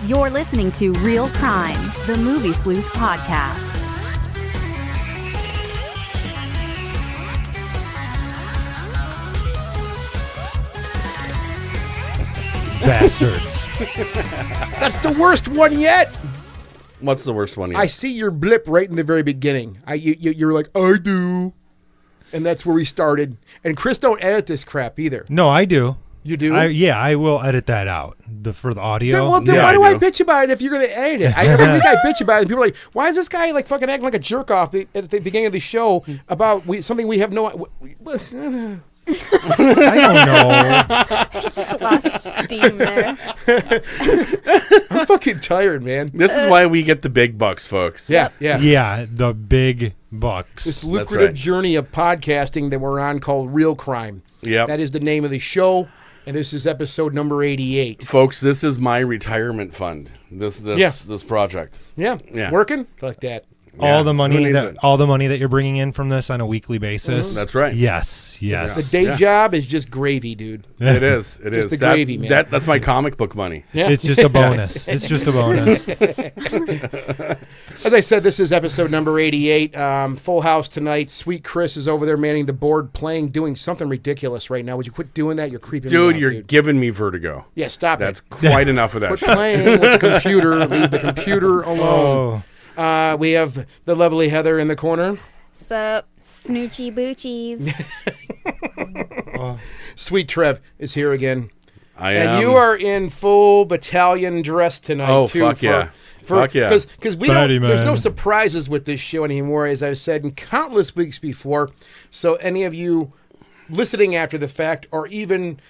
You're listening to Real Crime, the Movie Sleuth podcast. Bastards. That's the worst one yet. What's the worst one yet? I see your blip right in the very beginning. You're like, I do. And that's where we started. And Chris don't edit this crap either. No, I do. You do? I will edit that out for the audio. Then why do I bitch about it if you're going to edit it? Every week I bitch about it. And people are like, why is this guy like fucking acting like a jerk off at the beginning of the show about something we have no... I don't know. He just lost steam there. I'm fucking tired, man. This is why we get the big bucks, folks. Yeah. Yeah, the big bucks. This lucrative right. journey of podcasting that we're on called Real Crime. Yep. That is the name of the show, and this is episode number 88. Folks, this is my retirement fund. This project. Yeah. Working? Fuck that. All the Who money needs that it? all the money that you're bringing in from this on a weekly basis. That's right. Yes. The day job is just gravy, dude. It is. It Just is. the gravy, man. That's my comic book money. Yeah. It's just a bonus. It's just a bonus. As I said, this is episode number 88. Full house tonight. Sweet Chris is over there manning the board, doing something ridiculous right now. Would you quit doing that? You're creeping me out, You're giving me vertigo. Yeah, stop That's it. quite enough of that Quit shit. playing with the computer. Leave the computer alone. We have the lovely Heather in the corner. Sup, Snootchie Bootchies. Sweet Trev is here again. I am. And you are in full battalion dress tonight, too. Fuck yeah. Fuck yeah. Because we don't, Batty there's no man. surprises with this show anymore, as I've said in countless weeks before. So any of you listening after the fact, or even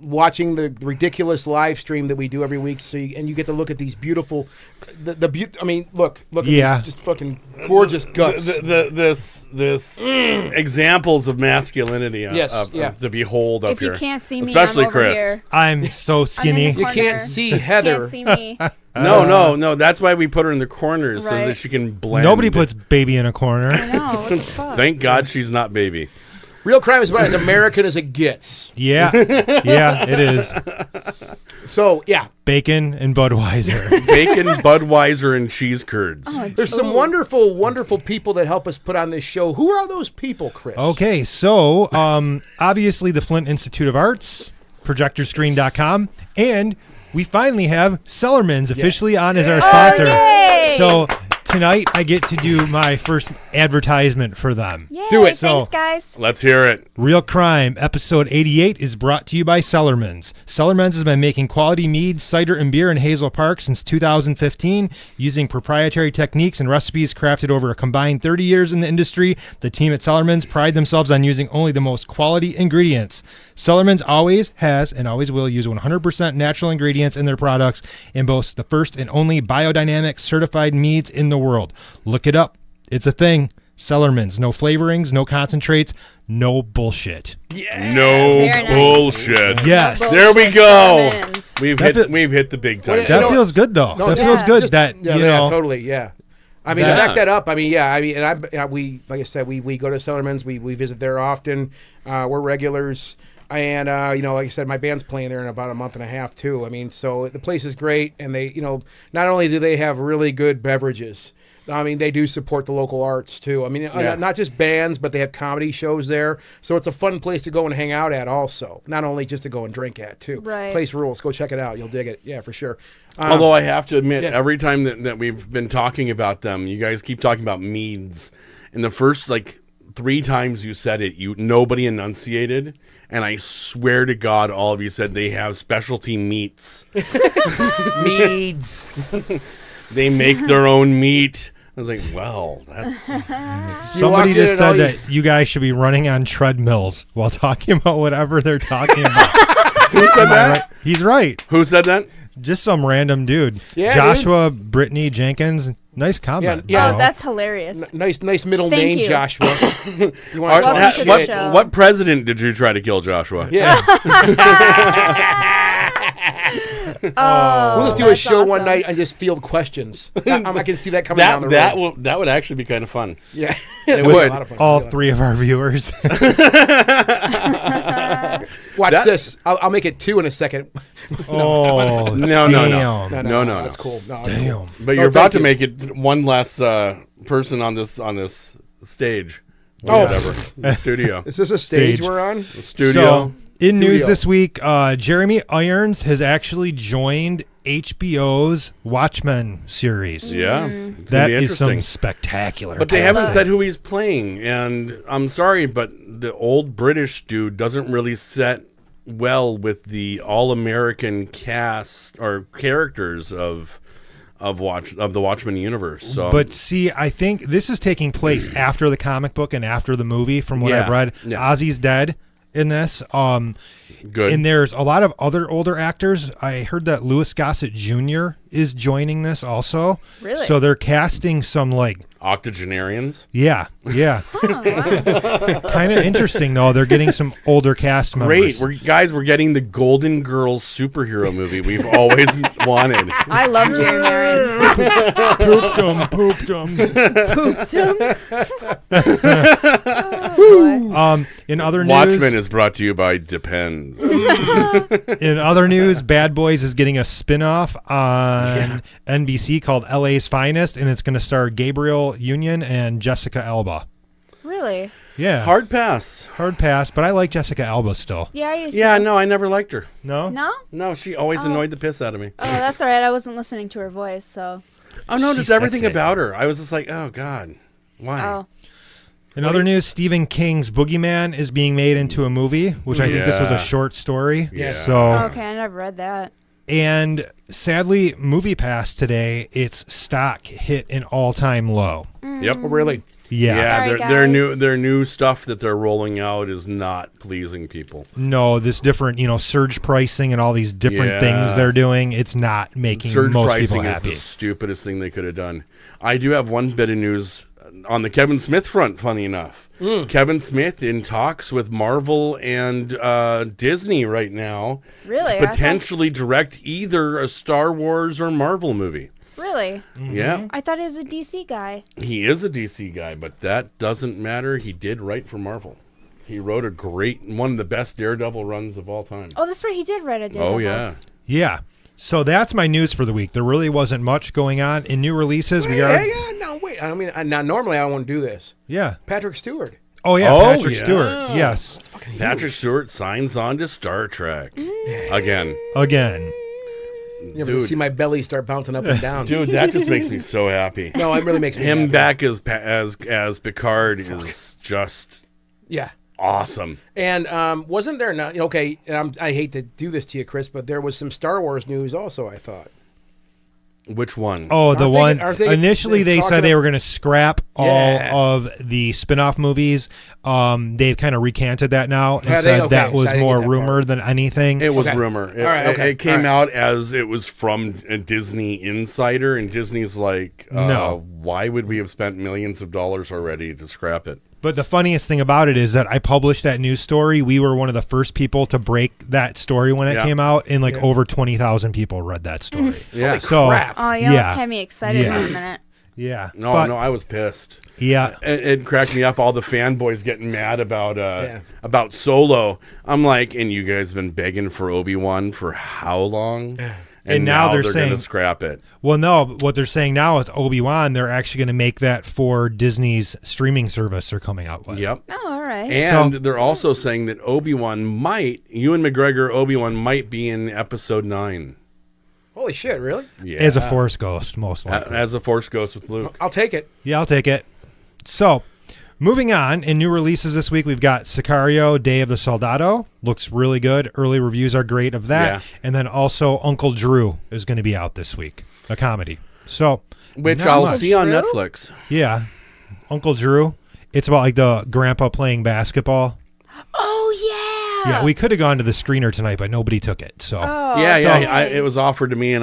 watching the ridiculous live stream that we do every week, and you get to look at these beautiful, look at these just fucking gorgeous guts. This examples of masculinity to behold up If here. you can't see me, especially I'm over Chris. here. I'm so skinny. You can't see Heather. Can't see me. No. That's why we put her in the corners so Right. that she can blend. Nobody puts baby in a corner. I know. What the fuck? Thank God she's not baby. Real Crime is about as American as it gets. Yeah, it is. So, yeah. Bacon and Budweiser. Bacon, Budweiser, and cheese curds. There's some wonderful, wonderful people that help us put on this show. Who are those people, Chris? Okay, so obviously the Flint Institute of Arts, projectorscreen.com, and we finally have Sellerman's officially on as our sponsor. yay! So tonight I get to do my first advertisement for them. Yay, Do it. Thanks, guys. Let's hear it. Real Crime, episode 88, is brought to you by Sellerman's. Sellerman's has been making quality mead, cider, and beer in Hazel Park since 2015, using proprietary techniques and recipes crafted over a combined 30 years in the industry. The team at Sellerman's pride themselves on using only the most quality ingredients. Sellerman's always has and always will use 100% natural ingredients in their products and boasts the first and only biodynamic certified meads in the world. Look it up. It's a thing. Sellerman's. No flavorings, no concentrates, no bullshit. No Very nice. bullshit. Yes. There we go. Sellerman's. We've hit the big time. That feels good, though. No, that yeah. feels good. Just- that yeah, you yeah, know, totally, yeah. I mean, to back that up, we like I said, we go to Sellerman's, we visit there often. We're regulars. And, like I said, my band's playing there in about a month and a half, too. I mean, so the place is great. And they, not only do they have really good beverages, I mean, they do support the local arts, too. I mean, not just bands, but they have comedy shows there. So it's a fun place to go and hang out at also. Not only just to go and drink at, too. Right. Place rules. Go check it out. You'll dig it. Yeah, for sure. Although I have to admit, yeah. every time that we've been talking about them, you guys keep talking about meads. And the first, 3 times you said it, nobody enunciated. And I swear to God, all of you said they have specialty meats. Meads. They make their own meat. I was like, well, that's... somebody just said that you guys should be running on treadmills while talking about whatever they're talking about. Who said that? Right? He's right. Who said that? Just some random dude. Yeah, Joshua Brittany Jenkins. Nice comment. Yeah. Oh, bro. that's hilarious. Nice middle Thank name, you. Joshua. You want to Welcome talk to the shit? show. What president did you try to kill, Joshua? Yeah. Oh, We'll just do a show one night and just field questions. I can see that coming down the road. That would actually be kind of fun. Yeah. It would be would. a lot of fun. All 3 of our viewers. Well, Watch That- this. I'll make it 2 in a second. Oh, No. damn. No. That's cool. No, it's Damn. cool. But No, you're about thank to you. make it one less person on this stage. Or Oh. whatever. The studio. Is this a stage Stage. we're on? Studio. So, in news Studio. this week, Jeremy Irons has actually joined HBO's Watchmen series. Yeah. It's That gonna be is some interesting. spectacular. But they haven't casting. said who he's playing, and I'm sorry, but the old British dude doesn't really set well with the all-American cast or characters of the Watchmen universe. So, But see, I think this is taking place after the comic book and after the movie. From what I've Yeah, read, yeah. Ozzy's dead in this. good. And there's a lot of other older actors. I heard that Louis Gossett Jr. is joining this also. Really? So they're casting some Octogenarians. yeah. Kind of interesting though. They're getting some older cast members. Great, we're getting the Golden Girls superhero movie we've always wanted. I love Jeremy Irons. Pooped 'em. Oh, boy. In other news, Watchmen is brought to you by Depends. in other news, Bad Boys is getting a spin-off on NBC called LA's Finest, and it's going to star Gabriel Union and Jessica Alba. Really? Yeah, Hard pass. hard pass, but I like Jessica Alba still. Yeah, I used Yeah, to. no, I never liked her. No, No? No, she always annoyed the piss out of me. Oh, that's all right. I wasn't listening to her voice, so. I noticed She's everything sexy. about her. I was just like, oh God, why? Oh. In other news, Stephen King's Boogeyman is being made into a movie, which I think this was a Yeah. short story. Yeah. So, Okay, I never read that. and sadly, MoviePass today, its stock hit an all-time low. Yep. Oh, really? Yeah. Yeah, Sorry, their new stuff that they're rolling out is not pleasing people. No, this different, surge pricing and all these different Yeah. things they're doing, it's not making Surge most pricing people is happy. the stupidest thing they could have done. I do have one bit of news on the Kevin Smith front, funny enough. Kevin Smith in talks with Marvel and Disney right now Really? to potentially direct either a Star Wars or Marvel movie. Really? Yeah, I thought he was a DC guy. he is a DC guy, but that doesn't matter. He did write for Marvel. He wrote one of the best Daredevil runs of all time. Oh, that's right. He did write a Daredevil. Oh, yeah. Yeah. So that's my news for the week. There really wasn't much going on in new releases. We are, Yeah. No, wait. I mean, now normally I won't do this. yeah. Patrick Stewart. Oh yeah, Oh, Patrick yeah. Stewart. Yes, Patrick Stewart signs on to Star Trek. Again. again. You ever Dude. see my belly start bouncing up and down? Dude, that just makes me so happy. No, it really makes me Him happy. back as Picard is just Yeah. awesome. And wasn't there not? Okay, I hate to do this to you, Chris, but there was some Star Wars news also. I thought. Which one? Oh, the Aren't they- one. aren't they- Initially, they're they talking said they ab- were going to scrap Yeah. all of the spin-off movies. They've kind of recanted that now and Yeah, said okay, that so was I didn't more get that rumor part. than anything. It was Okay. rumor. It, All right, okay. it came All right. out as it was from a Disney insider, and Disney's like, No. why would we have spent millions of dollars already to scrap it? But the funniest thing about it is that I published that news story. We were one of the first people to break that story when it Yeah. came out, and over 20,000 people read that story. Yeah. So, crap. Oh, you Yeah. almost had me excited Yeah. for a minute. yeah. No, But, no, I was pissed. Yeah. It cracked me up. All the fanboys getting mad about Yeah. about Solo. I'm like, and you guys been begging for Obi-Wan for how long? And now they're gonna saying- scrap it. Well, no, what they're saying now is Obi-Wan, they're actually going to make that for Disney's streaming service they're coming out with. Yep. Oh, all right. And So- they're also saying that Ewan McGregor Obi-Wan might be in episode 9. Holy shit! Really? Yeah. As a Force ghost, most likely. As a Force Ghost with Luke. I'll take it. Yeah, I'll take it. So, moving on, in new releases this week, we've got Sicario, Day of the Soldado. Looks really good. Early reviews are great of that. Yeah. And then also Uncle Drew is going to be out this week, a comedy. So, Which not I'll much. see on Drew? Netflix. Yeah, Uncle Drew. It's about like the grandpa playing basketball. Oh, yeah. Yeah, we could have gone to the screener tonight, but nobody took it. So, Oh, Yeah. It was offered to me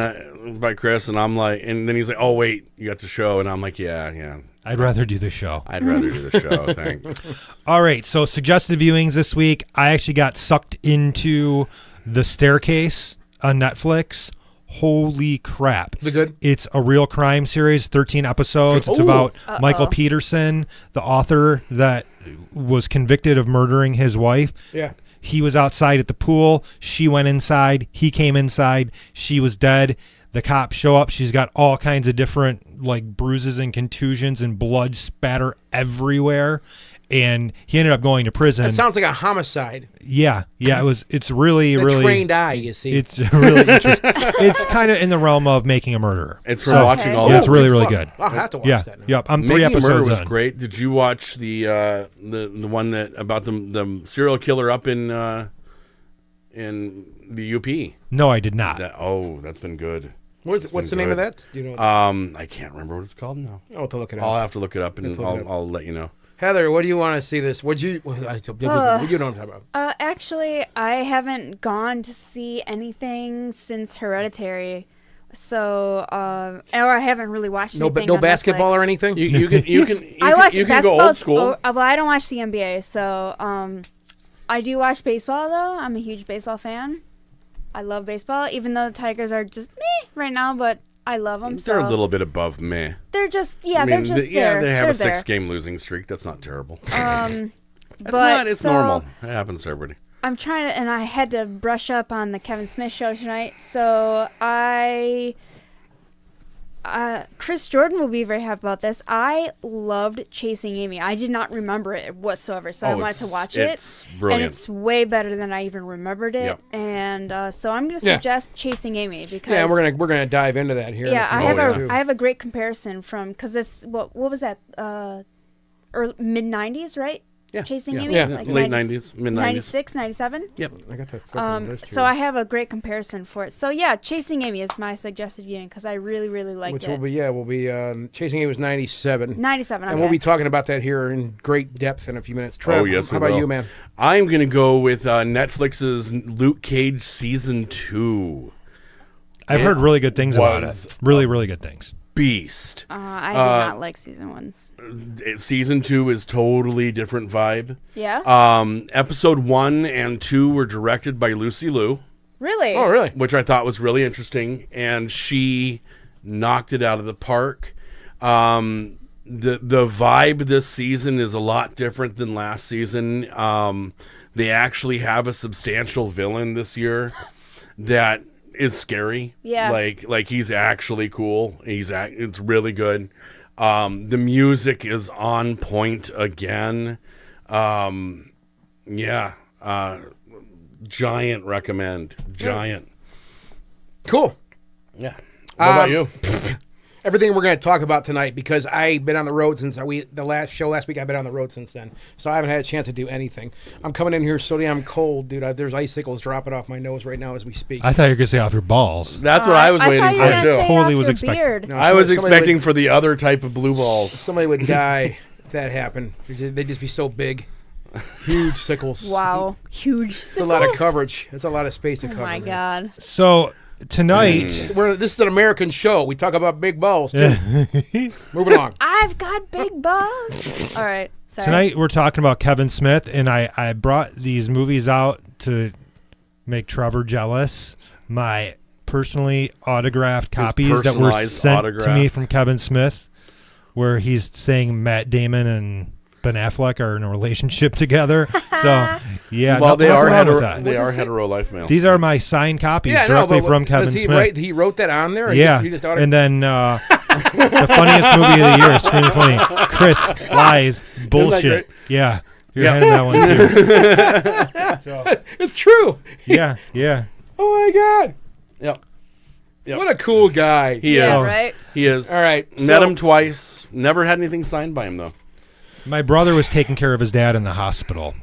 by Chris, and I'm like, and then he's like, "Oh wait, you got the show," and I'm like, "Yeah, I'd rather do the show. I'd rather do the show." Thanks. All right, so suggested viewings this week. I actually got sucked into The Staircase on Netflix. Holy crap. Is it good? It's a real crime series, 13 episodes. It's Ooh. about Michael Peterson, the author that was convicted of murdering his wife. Yeah. He was outside at the pool. She went inside. He came inside. She was dead. The cops show up. She's got all kinds of different like bruises and contusions and blood spatter everywhere. And he ended up going to prison. That sounds like a homicide. Yeah. It's really, The really trained eye, you see. It's really interesting. It's kind of in the realm of Making a Murderer. It's from watching all. Yeah, it's really, really Fun. good. I'll have to watch Yeah. that now. Yep. I'm Making 3 a Murderer episodes was in. great. Did you watch the one that about the serial killer up in the UP? No, I did not. That's been good. What's the name of that? Do you know? I can't remember what it's called now. I'll have to look it I'll up. have to look it up, and I'll let you know. Heather, what do you want to see this? You don't talk about. Actually, I haven't gone to see anything since Hereditary, so or I haven't really watched anything. No on basketball Netflix. or anything. You I watch can basketball. go old school. Well, I don't watch the NBA, so I do watch baseball though. I'm a huge baseball fan. I love baseball, even though the Tigers are just meh right now, but I love them. They're a little bit above meh. They're just they're just there. They have They're a 6-game losing streak. That's not terrible. But normal. It happens to everybody. I'm trying to, and I had to brush up on the Kevin Smith show tonight. So Chris Jordan will be very happy about this. I loved Chasing Amy. I did not remember it whatsoever, so I wanted to watch it. It's brilliant. And it's way better than I even remembered it. Yep. And so I'm going to suggest Chasing Amy because we're gonna dive into that here. Yeah, I I have a great comparison from because it's what was that? Mid '90s, right? Yeah. Chasing Amy? Yeah. Late 90s, mid 90s. 96, 97? Yep. I got the freaking list here. So I have a great comparison for it. So yeah, Chasing Amy is my suggested viewing because I really, really liked Which it. will be Chasing Amy was 97. 97, okay. And we'll be talking about that here in great depth in a few minutes. Trev, yes, how about will. you, man? I'm going to go with Netflix's Luke Cage Season 2. I've heard really good things about it. Really, really good things. Beast. I did not like season 1's. Season 2 is totally different vibe. Yeah? Episode 1 and 2 were directed by Lucy Liu. Really? Oh, really? Which I thought was really interesting, and she knocked it out of the park. The vibe this season is a lot different than last season. They actually have a substantial villain this year that is scary. Yeah. Like he's actually cool. It's really good. The music is on point again. Giant recommend. Giant. Cool. Yeah. What about you? Everything we're going to talk about tonight, because I've been on the road since the last show last week. I've been on the road since then, so I haven't had a chance to do anything. I'm coming in here so damn cold, dude. There's icicles dropping off my nose right now as we speak. I thought you were going to say off your balls. That's what I was waiting thought you were for gonna too. say Totally off was your expecting- beard. No, I was somebody expecting would- for the other type of blue balls. somebody would die if that happened. They'd just be so big, huge sickles. Wow. Huge It's a lot of coverage. It's a lot of space to Oh cover. my man. God. So tonight, This is an American show. We talk about big balls too. Moving along. I've got big balls. All right. Sorry. tonight we're talking about Kevin Smith, and I brought these movies out to make Trevor jealous. My personally autographed copies that were personalized sent to autograph. me from Kevin Smith, where he's saying Matt Damon and Ben Affleck are in a relationship together. So yeah, Well, they nothing are wrong with hetero. that. They are hetero life male. These are my signed copies directly from Kevin Smith. He wrote that on there? Or Yeah, He just and then the funniest movie of the year, Screaming Funny, Chris Lies Bullshit. great? Yeah, you're handing that one too. So, it's true. yeah. Oh my God. Yep. What a cool guy. He Yeah, is. right? He is. All right, Met so- him twice. Never had anything signed by him though. My brother was taking care of his dad in the hospital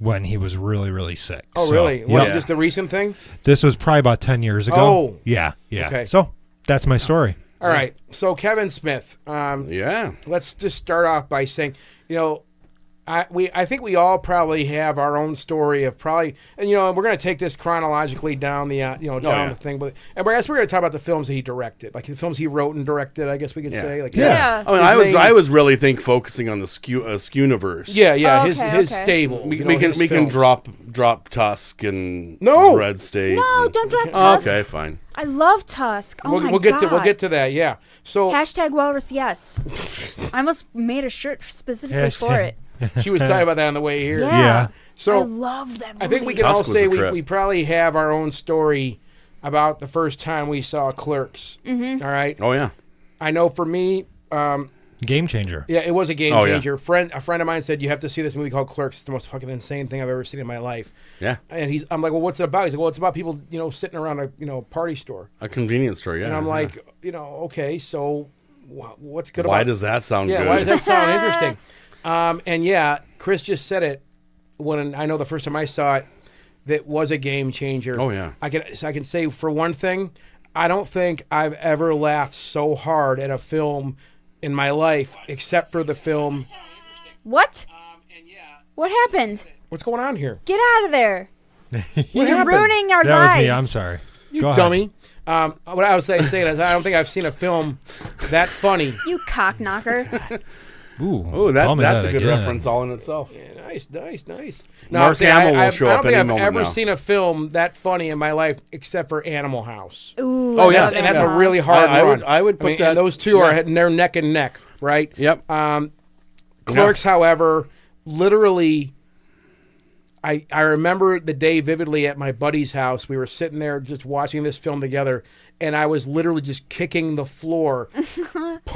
when he was really, really sick. Oh, So, really? yep. What, just a recent thing? This was probably about 10 years ago. Oh. Yeah. Okay. So that's my story. All right. So Kevin Smith. Yeah. Let's just start off by saying, I think we all probably have our own story of probably, and we're going to take this chronologically down the the thing, but we're going to talk about the films that he directed, like the films he wrote and directed. I guess we could say, like Yeah. I mean, His I main- was really focusing on the Skewniverse. yeah, Oh, his okay, his okay. stable. We his can films. drop Tusk and No! Red State. No, and- don't drop Oh, Tusk. okay, fine. I love Tusk. Oh my We'll God. get to that. Yeah. So Hashtag Walrus, yes. I almost made a shirt specifically for Hashtag it. She was talking about that on the way here. Yeah. So I loved that movie. I think we can Tusk all was say a trip. we probably have our own story about the first time we saw Clerks. Mm-hmm. All right. Oh yeah. I know for me, Game changer. yeah, it was a game Oh, yeah. changer. A friend of mine said you have to see this movie called Clerks. It's the most fucking insane thing I've ever seen in my life. Yeah. And I'm like, well, what's it about? He's like, well, it's about people, sitting around a party store. A convenience store. Yeah. And I'm yeah. like, okay, so what's good why about? does that sound Yeah, good? why does that sound interesting? And yeah, Chris just said it when I know the first time I saw it, that was a game changer. Oh, yeah. I can say for one thing, I don't think I've ever laughed so hard at a film in my life, except for the film. What? What happened? What's going on here? Get out of there. You're happened? ruining our That lives. was me. I'm sorry. You Go ahead. dummy. What I was saying is I don't think I've seen a film that funny. You cock knocker. Ooh, Oh, tell me that's that a good again. reference all in itself. Yeah, nice. Mark I'm saying Hamill will I show don't up think any I've moment ever now. seen a film that funny in my life except for Animal House. Ooh. Oh, yeah. And that's a really hard I run. would put that- And those two yeah. they're neck and neck, right? Yep. Clerks, however, literally, I remember the day vividly at my buddy's house. We were sitting there just watching this film together, and I was literally just kicking the floor,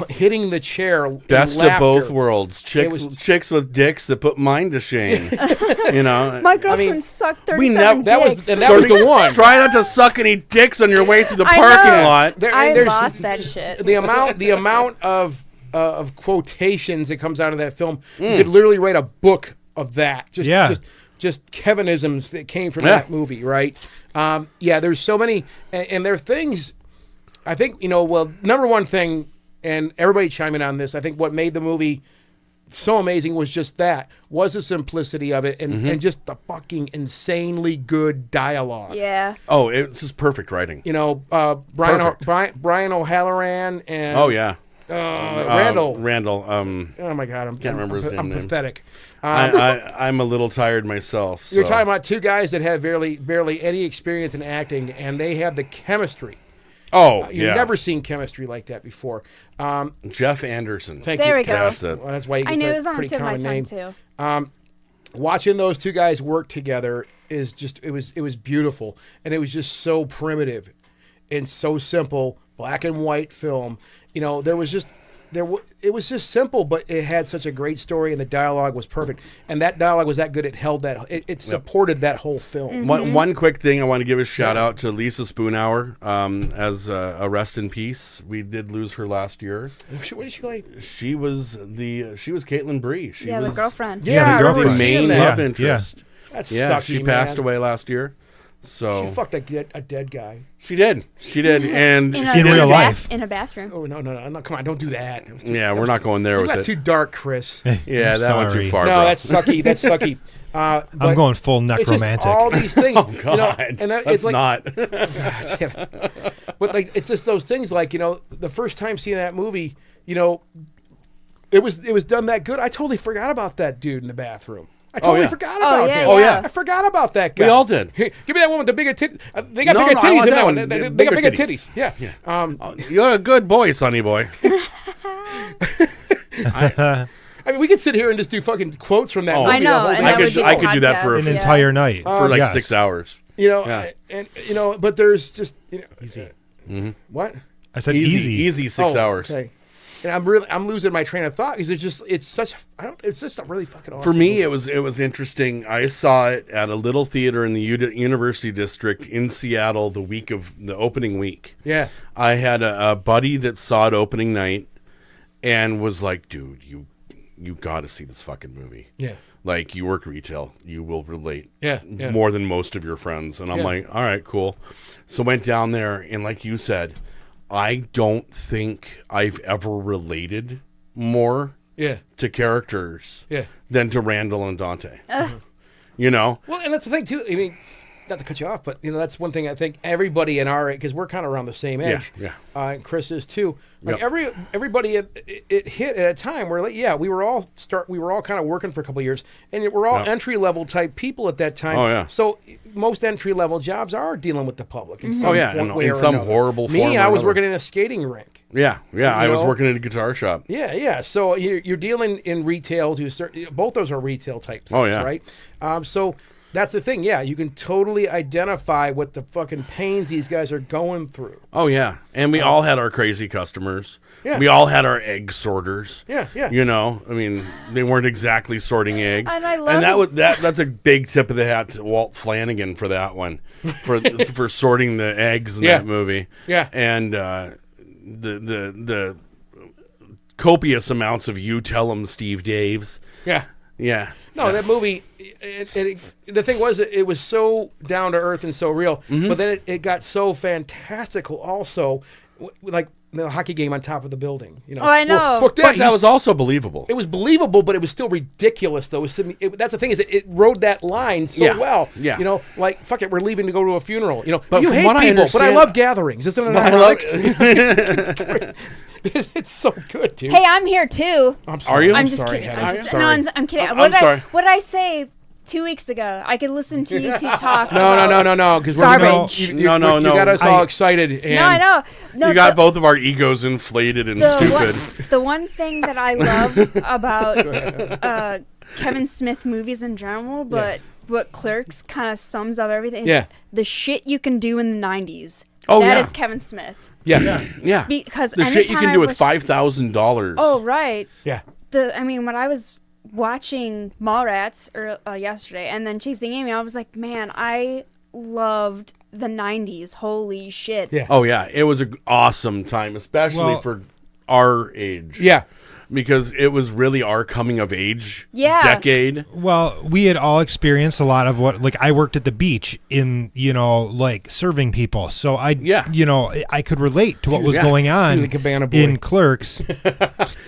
hitting the chair. in Best of laughter. both worlds. Chicks with dicks that put mine to shame. My girlfriend sucked 37 That was dicks. and that was the one. Try not to suck any dicks on your way through the I parking know. lot. I There's- lost that shit. the amount of quotations that comes out of that film, you could literally write a book of that. Just Kevinisms that came from Yeah. that movie, right? There's so many, and there are things. I think number one thing, and everybody chime in on this. I think what made the movie so amazing was just the simplicity of it, and just the fucking insanely good dialogue. Yeah. Oh, it's just perfect writing. Brian O'Halloran and Oh yeah. Randall. Oh my God, Can't remember his I'm name. pathetic. I'm a little tired myself. You're so. talking about two guys that have barely any experience in acting, and they have the chemistry. Oh, You've yeah. never seen chemistry like that before. Jeff Anderson. Thank There you. we go. That's it. Well, that's why you I get knew a it was on the pretty tip of my common tongue name. too. Watching those two guys work together is just it was beautiful, and it was just so primitive and so simple, black and white film. It was just simple, but it had such a great story, and the dialogue was perfect. And that dialogue was that good; it held that. It supported that whole film. One quick thing I want to give a shout out to Lisa Spoonhour as a rest in peace. We did lose her last year. What did she like? She was Caitlin Bree. She Yeah, was the girlfriend. Yeah, the I remember girlfriend. the seeing main that. love interest. That's Yeah, sucky, she man. passed away last year. So She fucked a dead guy. she did, and In, she In did- real life. In a bathroom. Oh no! Come on! Don't do that. That was too- Yeah, that we're was not going there You with got it. too dark, Chris. Yeah, that went sorry. too far. No, bro. that's sucky. That's sucky. I'm But going full it's just necromantic. all these things. God, and that's it's like, not. but it's just those things. Like the first time seeing that movie, it was done that good. I totally forgot about that dude in the bathroom. I totally yeah. forgot Oh, about yeah, him. Oh, yeah. I forgot about that guy. We all did. Hey, give me that one with the bigger titties. They got No, bigger no, I titties want in that that one. one. They got Bigger bigger titties. titties. Yeah. You're a good boy, Sonny boy. I mean, we could sit here and just do fucking quotes from that Oh. movie. I know, the whole and time. that would be I could do that for podcast, An yeah. entire night. for like Yes. 6 hours. Yeah. But there's just Easy. what? I said Easy easy. 6 hours. Okay. And I'm losing my train of thought because it's just a really fucking awesome For me, movie. it was interesting. I saw it at a little theater in the University District in Seattle the week of the opening week. Yeah. I had a buddy that saw it opening night and was like, "Dude, you got to see this fucking movie." Yeah. Like, you work retail, you will relate. Yeah. More than most of your friends. And I'm Yeah. like, all right, cool. So went down there, and like you said, I don't think I've ever related more Yeah. to characters Yeah. than to Randall and Dante. You know? Well, and that's the thing too. I mean, not to cut you off, but that's one thing I think everybody in our, because we're kind of around the same age. Yeah. And Chris is too. Like Yep. everybody, it hit at a time where we were all kind of working for a couple of years, and we're all Yep. entry level type people at that time. Oh, yeah. So most entry level jobs are dealing with the public in some Oh, yeah, way in or some another. horrible form Me, or I was another. working in a skating rink. Yeah. I was know? working at a guitar shop. Yeah. So you're dealing in retail both those are retail type things, Oh, yeah. right? So that's the thing. Yeah, you can totally identify what the fucking pains these guys are going through. Oh yeah, and we all had our crazy customers. Yeah. We all had our egg sorters. Yeah. You know, I mean, they weren't exactly sorting eggs. And I love that's a big tip of the hat to Walt Flanagan for that one, for sorting the eggs in that movie. Yeah. And the copious amounts of "You Tell 'Em, Steve Daves." Yeah. Yeah. No, that movie. The thing was, it was so down to earth and so real, but then it got so fantastical. Also, like the hockey game on top of the building. You know, Oh, I know. Well, fuck But that was also believable. It was believable, but it was still ridiculous, though. That's the thing is, it rode that line so well. Yeah. You know, like, fuck it, we're leaving to go to a funeral. You know, But you from hate what I people, but I understand- love gatherings. Isn't it ironic? It's so good, dude. Hey, I'm here too. I'm sorry. Are you? I'm just sorry, kidding. Heather. I'm just, sorry. no, I'm kidding. I'm What did sorry. what did I say 2 weeks ago? I could listen to you two talk. No, about because Garbage. you No. got us all excited. And No, I know. No, You got both of our egos inflated and stupid. The one thing that I love about Kevin Smith movies in general, but what Clerks kind of sums up everything is the shit you can do in the 90s. Oh, That yeah. is Kevin Smith. Yeah. Because The shit you anytime can I do with was- $5,000. Oh, right. Yeah. When I was watching Mallrats yesterday and then Chasing Amy, I was like, man, I loved the 90s. Holy shit. Yeah. Oh yeah, it was an awesome time, especially for our age. Yeah. Because it was really our coming of age decade. Well, we had all experienced a lot of what, like, I worked at the beach in, like, serving people. So I could relate to what was going on the Cabana Boy. in Clerks.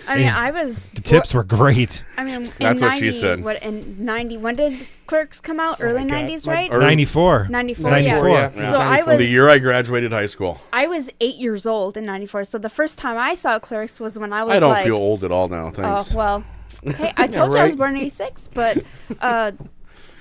I mean, I was... The tips were great. I mean, That's in what she 90, said. In 90, when did Clerks come out? Early 90s, right? 94. 94, 94. Yeah. So I was... The year I graduated high school. I was 8 years old in 94. So the first time I saw Clerks was when I was I don't like... feel old at all now, Oh, thanks. well. Hey, I told you I was right. born in 86, but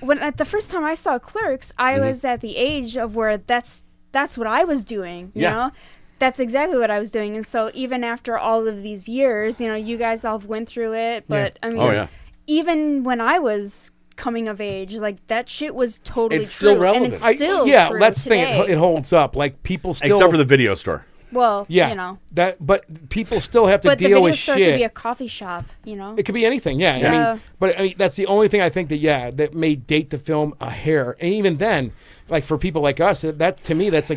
the first time I saw Clerks, I was at the age of where that's what I was doing, you know? That's exactly what I was doing. And so even after all of these years, you guys all went through it, but I mean, even when I was coming of age, like, that shit was totally It's still true, relevant. and it's still true that's the thing. today. It holds up. Like, people still... Except for the video store. Well, but people still have to but the deal video with store shit. could be a coffee shop, It could be anything, I Yeah. mean, that's the only thing I think that may date the film a hair. And even then, like, for people like us, that to me, that's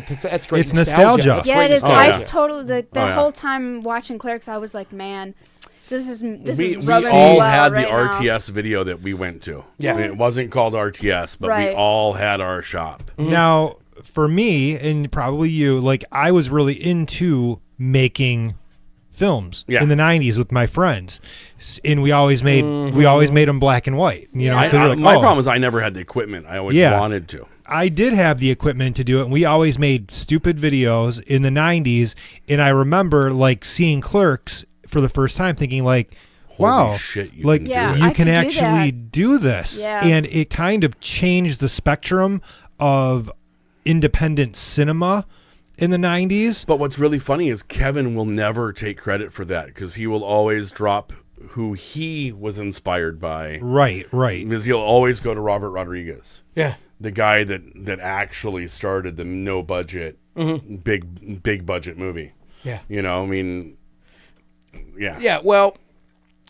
great. It's nostalgia. That's Yeah, great it is. nostalgia. I've totally the yeah. whole time watching Clerks, I was like, man, this is We rubbing all me well had right the now. RTS video that we went to. Yeah. I mean, it wasn't called RTS, but we Right. all had our shop. Now, for me, and probably you, like, I was really into making films in the 90s with my friends, and we always made them black and white. You know, 'cause we're like, my problem is I never had the equipment. I always wanted to. I did have the equipment to do it, and we always made stupid videos in the 90s, and I remember, like, seeing Clerks for the first time thinking, like, wow, shit, you like, can do Yeah, it. you I can can do actually that. do this. Yeah. And it kind of changed the spectrum of independent cinema in the 90s. But what's really funny is Kevin will never take credit for that because he will always drop who he was inspired by. Right. Because he'll always go to Robert Rodriguez. Yeah. The guy that actually started the no budget, big budget movie. Yeah. You know, I mean, yeah. Yeah, well,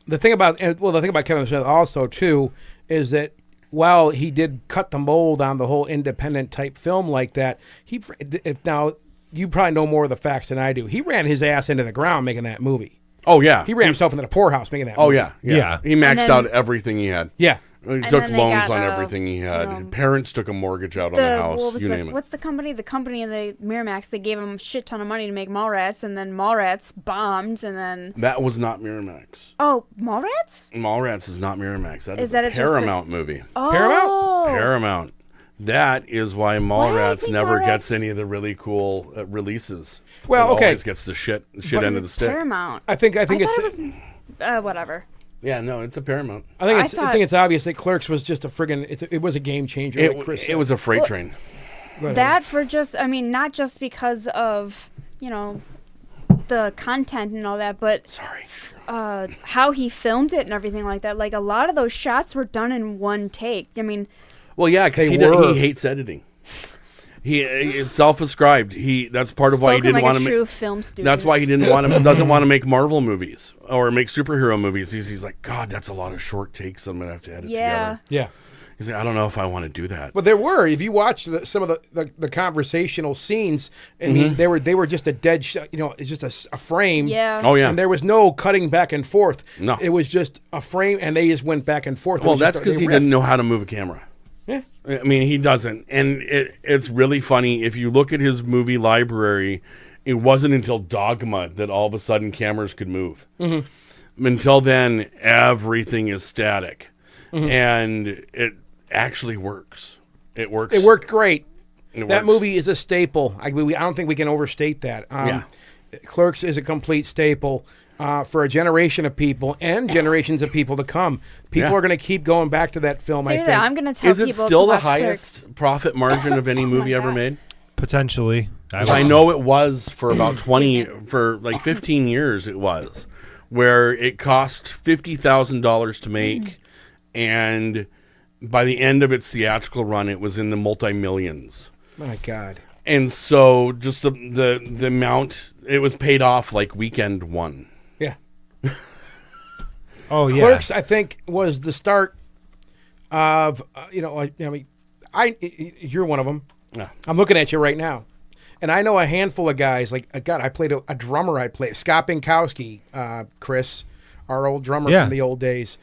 the thing about Kevin Smith also too is that while he did cut the mold on the whole independent type film like that, now you probably know more of the facts than I do. He ran his ass into the ground making that movie. Oh yeah. He ran himself into the poorhouse making that Oh movie. yeah. He maxed then- out everything he had. Yeah. He took then they loans got, on everything he had. Parents took a mortgage out on the house. You name it. What's the company? The company in the Miramax, they gave him a shit ton of money to make Mallrats, and then Mallrats bombed, and then... That was not Miramax. Oh, Mallrats? Mallrats is not Miramax. That is that a just this- Paramount movie. Oh. Paramount. That is why did I Mallrats think never Mallrats- gets any of the really cool releases. Well, It okay. always gets the shit end of the stick. Paramount. I think I it's thought it was... whatever. Yeah, no, it's a Paramount. I think I it's obvious that Clerks was just a friggin' it was a game changer. Like Chris said. It was a freight train. Whatever. That for just... I mean, not just because of, the content and all that, but Sorry. how he filmed it and everything like that. Like a lot of those shots were done in one take. I mean, Well, yeah, because he hates editing. He is self-ascribed. That's part of why he didn't want to true film student. That's why he doesn't want to make Marvel movies or make superhero movies. He's like, God, that's a lot of short takes I'm gonna have to edit together. Yeah. He's like, I don't know if I want to do that. But there were, if you watch some of the conversational scenes, I mean, they were just a dead shot. It's just a frame. Yeah. Oh yeah. And there was no cutting back and forth. No. It was just a frame, and they just went back and forth. Well, that's because he didn't know how to move a camera. Yeah. I mean, he doesn't. And it's really funny. If you look at his movie library, it wasn't until Dogma that all of a sudden cameras could move. Until then, everything is static. And it actually works. It works. It worked great. That That movie is a staple. I don't think we can overstate that. Yeah. Clerks is a complete staple for a generation of people and generations of people to come. People are going to keep going back to that film, Seriously, I think. I'm going to tell Is people it still to the watch highest Clerks. profit margin of any movie ever God. made? Potentially. I know it was for about 15 years it was, where it cost $50,000 to make, and by the end of its theatrical run, it was in the multi-millions. My God. And so just the amount, it was paid off like weekend one. Yeah. Oh, yeah. Clerks, I think, was the start of, you're one of them. Yeah. I'm looking at you right now. And I know a handful of guys, like, God, I played a drummer. Scott Binkowski, Chris, our old drummer from the old days.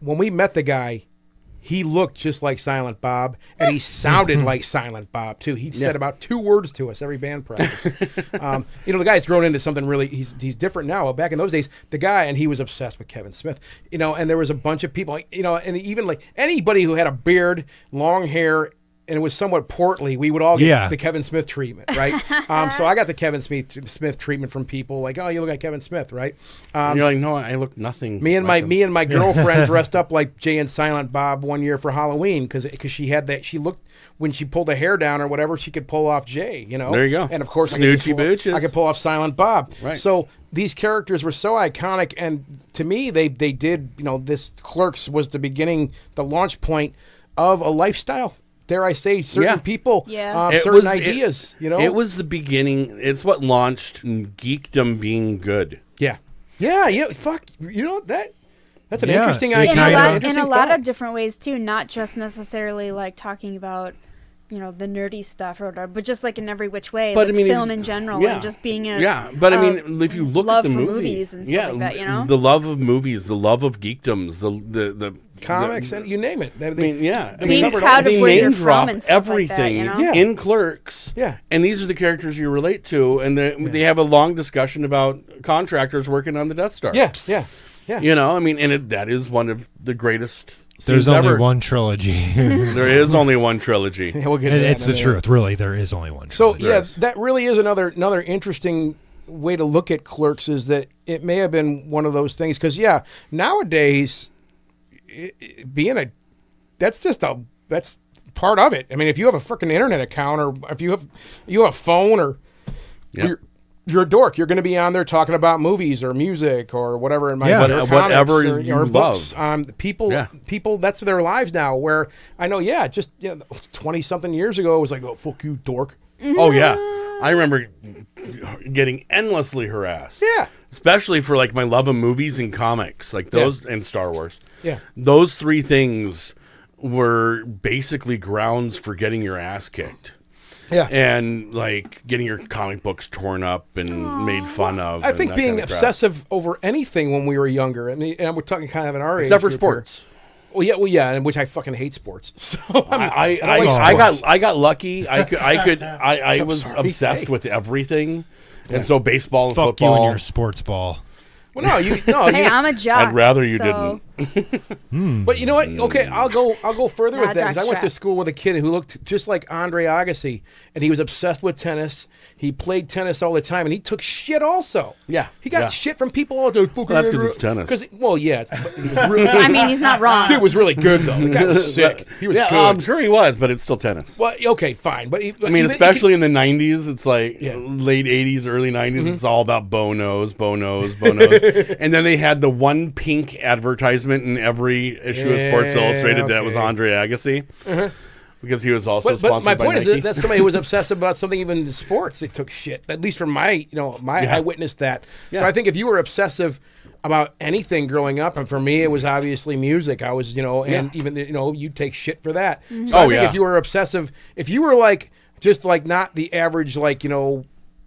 When we met the guy, he looked just like Silent Bob, and he sounded like Silent Bob, too. He said about 2 words to us every band practice. The guy's grown into something really, he's different now. Back in those days, the guy, and he was obsessed with Kevin Smith, and there was a bunch of people, and even like anybody who had a beard, long hair, and it was somewhat portly, we would all get the Kevin Smith treatment, right? So I got the Kevin Smith treatment from people like, oh, you look like Kevin Smith, right? And you're like, no, I look nothing. Me and like my girlfriend dressed up like Jay and Silent Bob one year for Halloween because she had that. She looked when she pulled the hair down or whatever, she could pull off Jay. There you go. And of course, Snootchie Bootchies. I could pull off Silent Bob. Right. So these characters were so iconic, and to me, they did. This Clerks was the beginning, the launch point of a lifestyle. Dare I say, certain people, certain ideas. It was the beginning. It's what launched geekdom being good. Yeah. Fuck. That's an interesting it idea. In a lot of different ways too, not just necessarily like talking about the nerdy stuff or whatever, but just like in every which way, But like I mean, film in general, and just being but I mean, if you look love at the for movie, movies and stuff like that, the love of movies, the love of geekdoms, the comics, and you name it. Being proud of where you're from and stuff everything like that, in Clerks. Yeah. And these are the characters you relate to, and they have a long discussion about contractors working on the Death Star. Yeah. And that is one of the greatest. There's only ever. one trilogy. There is only one trilogy. We'll get to that It's in a the minute. truth. Really, there is only one So trilogy. that really is another interesting way to look at Clerks, is that it may have been one of those things because nowadays that's part of it. I mean, if you have a freaking internet account, or if you have a phone, or you're a dork, you're going to be on there talking about movies or music or whatever. Whatever you books. love. People, that's their lives now. Where I know, 20 something years ago, it was like, oh, fuck you, dork. Oh yeah, I remember getting endlessly harassed. Yeah. Especially for like my love of movies and comics, like those, and Star Wars. Yeah. Those 3 things were basically grounds for getting your ass kicked. Yeah. And like getting your comic books torn up and made fun of. I think and that being kind of crap. obsessive over anything when we were younger. I mean, and we're talking kind of in our age. Except for group here. sports. Well, yeah, and which I fucking hate sports. So I got lucky. I was obsessed with everything, and so baseball and Fuck football. you and your sports ball. Well, no, Hey, I'm a jock. I'd rather you so didn't. But you know what? Okay, I'll go further with that because I went to jockstrap. school with a kid who looked just like Andre Agassi, and he was obsessed with tennis. He played tennis all the time, and he took shit also. Yeah, he got yeah. shit from people all the time. Well, that's because it's tennis. He was really, I mean, he's not wrong. dude was really good though. The guy was sick. He was yeah, good. I'm sure he was, but it's still tennis. Well, okay, fine, but I mean, especially in the 90s, it's like Yeah. late 80s, early 90s, it's all about Bonos. And then they had the one pink advertisement in every issue of Sports Illustrated that was okay. Andre Agassi. Because he was also But sponsored my by point is Nike. that's somebody who was obsessed about something even in sports. They took shit. At least from I witnessed that. So Yeah. I think if you were obsessive about anything growing up, and for me it was obviously music. I was, and even you take shit for that. So I think if you were obsessive, if you were like just like not the average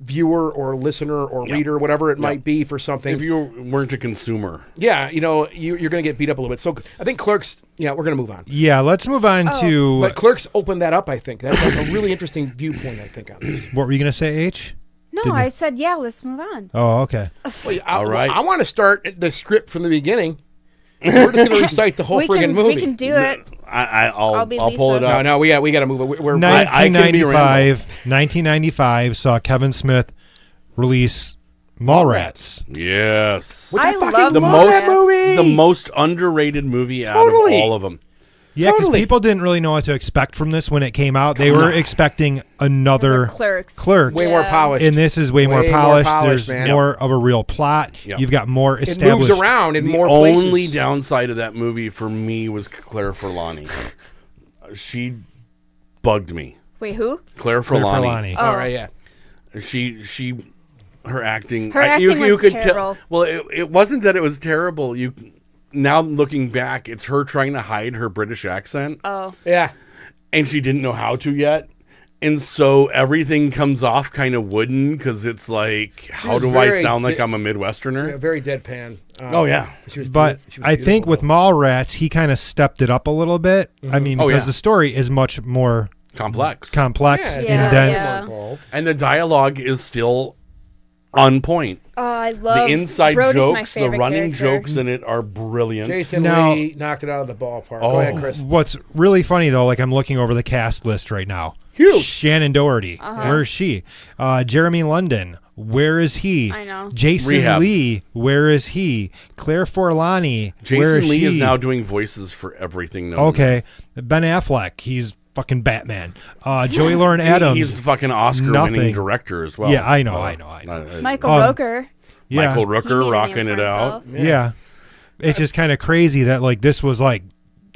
viewer or listener or reader, whatever it might be for something. If you weren't a consumer. Yeah, you're going to get beat up a little bit. So I think Clerks, we're going to move on. Yeah, let's move on to But Clerks opened that up, I think. That's a really interesting viewpoint, I think, on this. what were you going to say, H? No, I said, yeah, let's move on. Oh, okay. All right. I want to start the script from the beginning. We're just going to recite the whole friggin' movie. We can do it. I'll be pull it Lisa. up. No, we got to move it. We're 1995 saw Kevin Smith release Mallrats. Yes. Which I I fucking love love that movie. The most underrated movie out Totally. of all of them. Yeah, because Totally. people didn't really know what to expect from this when it came out. They were expecting another Clerks. way more polished. And this is way more polished. There's man. more of a real plot. Yep. You've got more It established. moves around in The more places. only downside of that movie for me was Claire Forlani. She bugged me. Wait, who? Claire Claire Forlani. Forlani. All right, yeah. Her acting. Her acting was could terrible. tell. Well, it wasn't that it was terrible. Now looking back, it's her trying to hide her British accent, Oh. Yeah. and she didn't know how to yet. And so everything comes off kind of wooden because it's like, how was do I very sound like I'm a Midwesterner? Yeah, very deadpan. Oh, yeah. She was But beautiful. She was I think beautiful, with Mallrats, he kind of stepped it up a little bit. I mean, Oh, because yeah. the story is much more Complex. complex, Yeah, dense. yeah. involved. And the dialogue is still on point. Oh, I love The inside Rhoda's my jokes, the favorite running character. jokes in it are brilliant. Jason Now- Lee knocked it out of the ballpark. Oh. Go ahead, Chris. What's really funny though, like I'm looking over the cast list right now. Huge. Shannon Doherty, where is she? Jeremy London, where is he? I know. Jason Rehab. Lee, where is he? Claire Forlani, where Jason is Lee she? is now doing voices for everything known. Okay, Ben Affleck, he's fucking Batman. Joey Lauren Adams, He's a fucking Oscar-winning nothing. director as well. Yeah, I know. Michael Um, Rooker. Yeah, Michael He made Rooker a rocking name it for out. himself. yeah. It's just kind of crazy that like this was like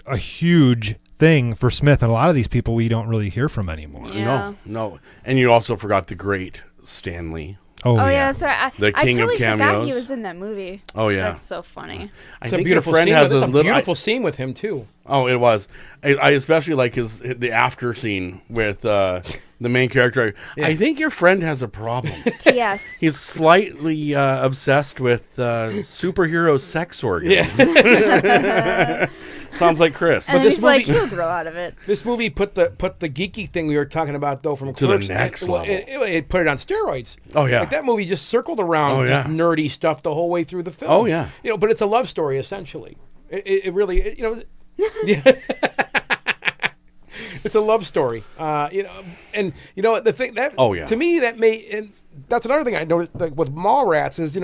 a huge thing for Smith, and a lot of these people we don't really hear from anymore. Yeah. No. And you also forgot the great Stanley. Oh, Oh, yeah, yeah. that's right. The king I of totally forgot cameos. he was in that movie. Oh, yeah. That's so funny. I It's a think your beautiful friend scene. has It's a a little. beautiful scene with him too. Oh, it was. I especially like the after scene with the main character. Yeah. I think your friend has a problem. Yes. He's slightly obsessed with superhero sex organs. Sounds like Chris. And then this he's like, movie- he'll grow out of it. This movie put the geeky thing we were talking about though from To the Clerks, next level. It put it on steroids. Oh, yeah. like that movie just circled around Oh, just yeah. nerdy stuff the whole way through the film. Oh, yeah. But it's a love story essentially. It really yeah. It's a love story. And the thing that Oh, yeah. to me that and that's another thing I noticed like with Mallrats is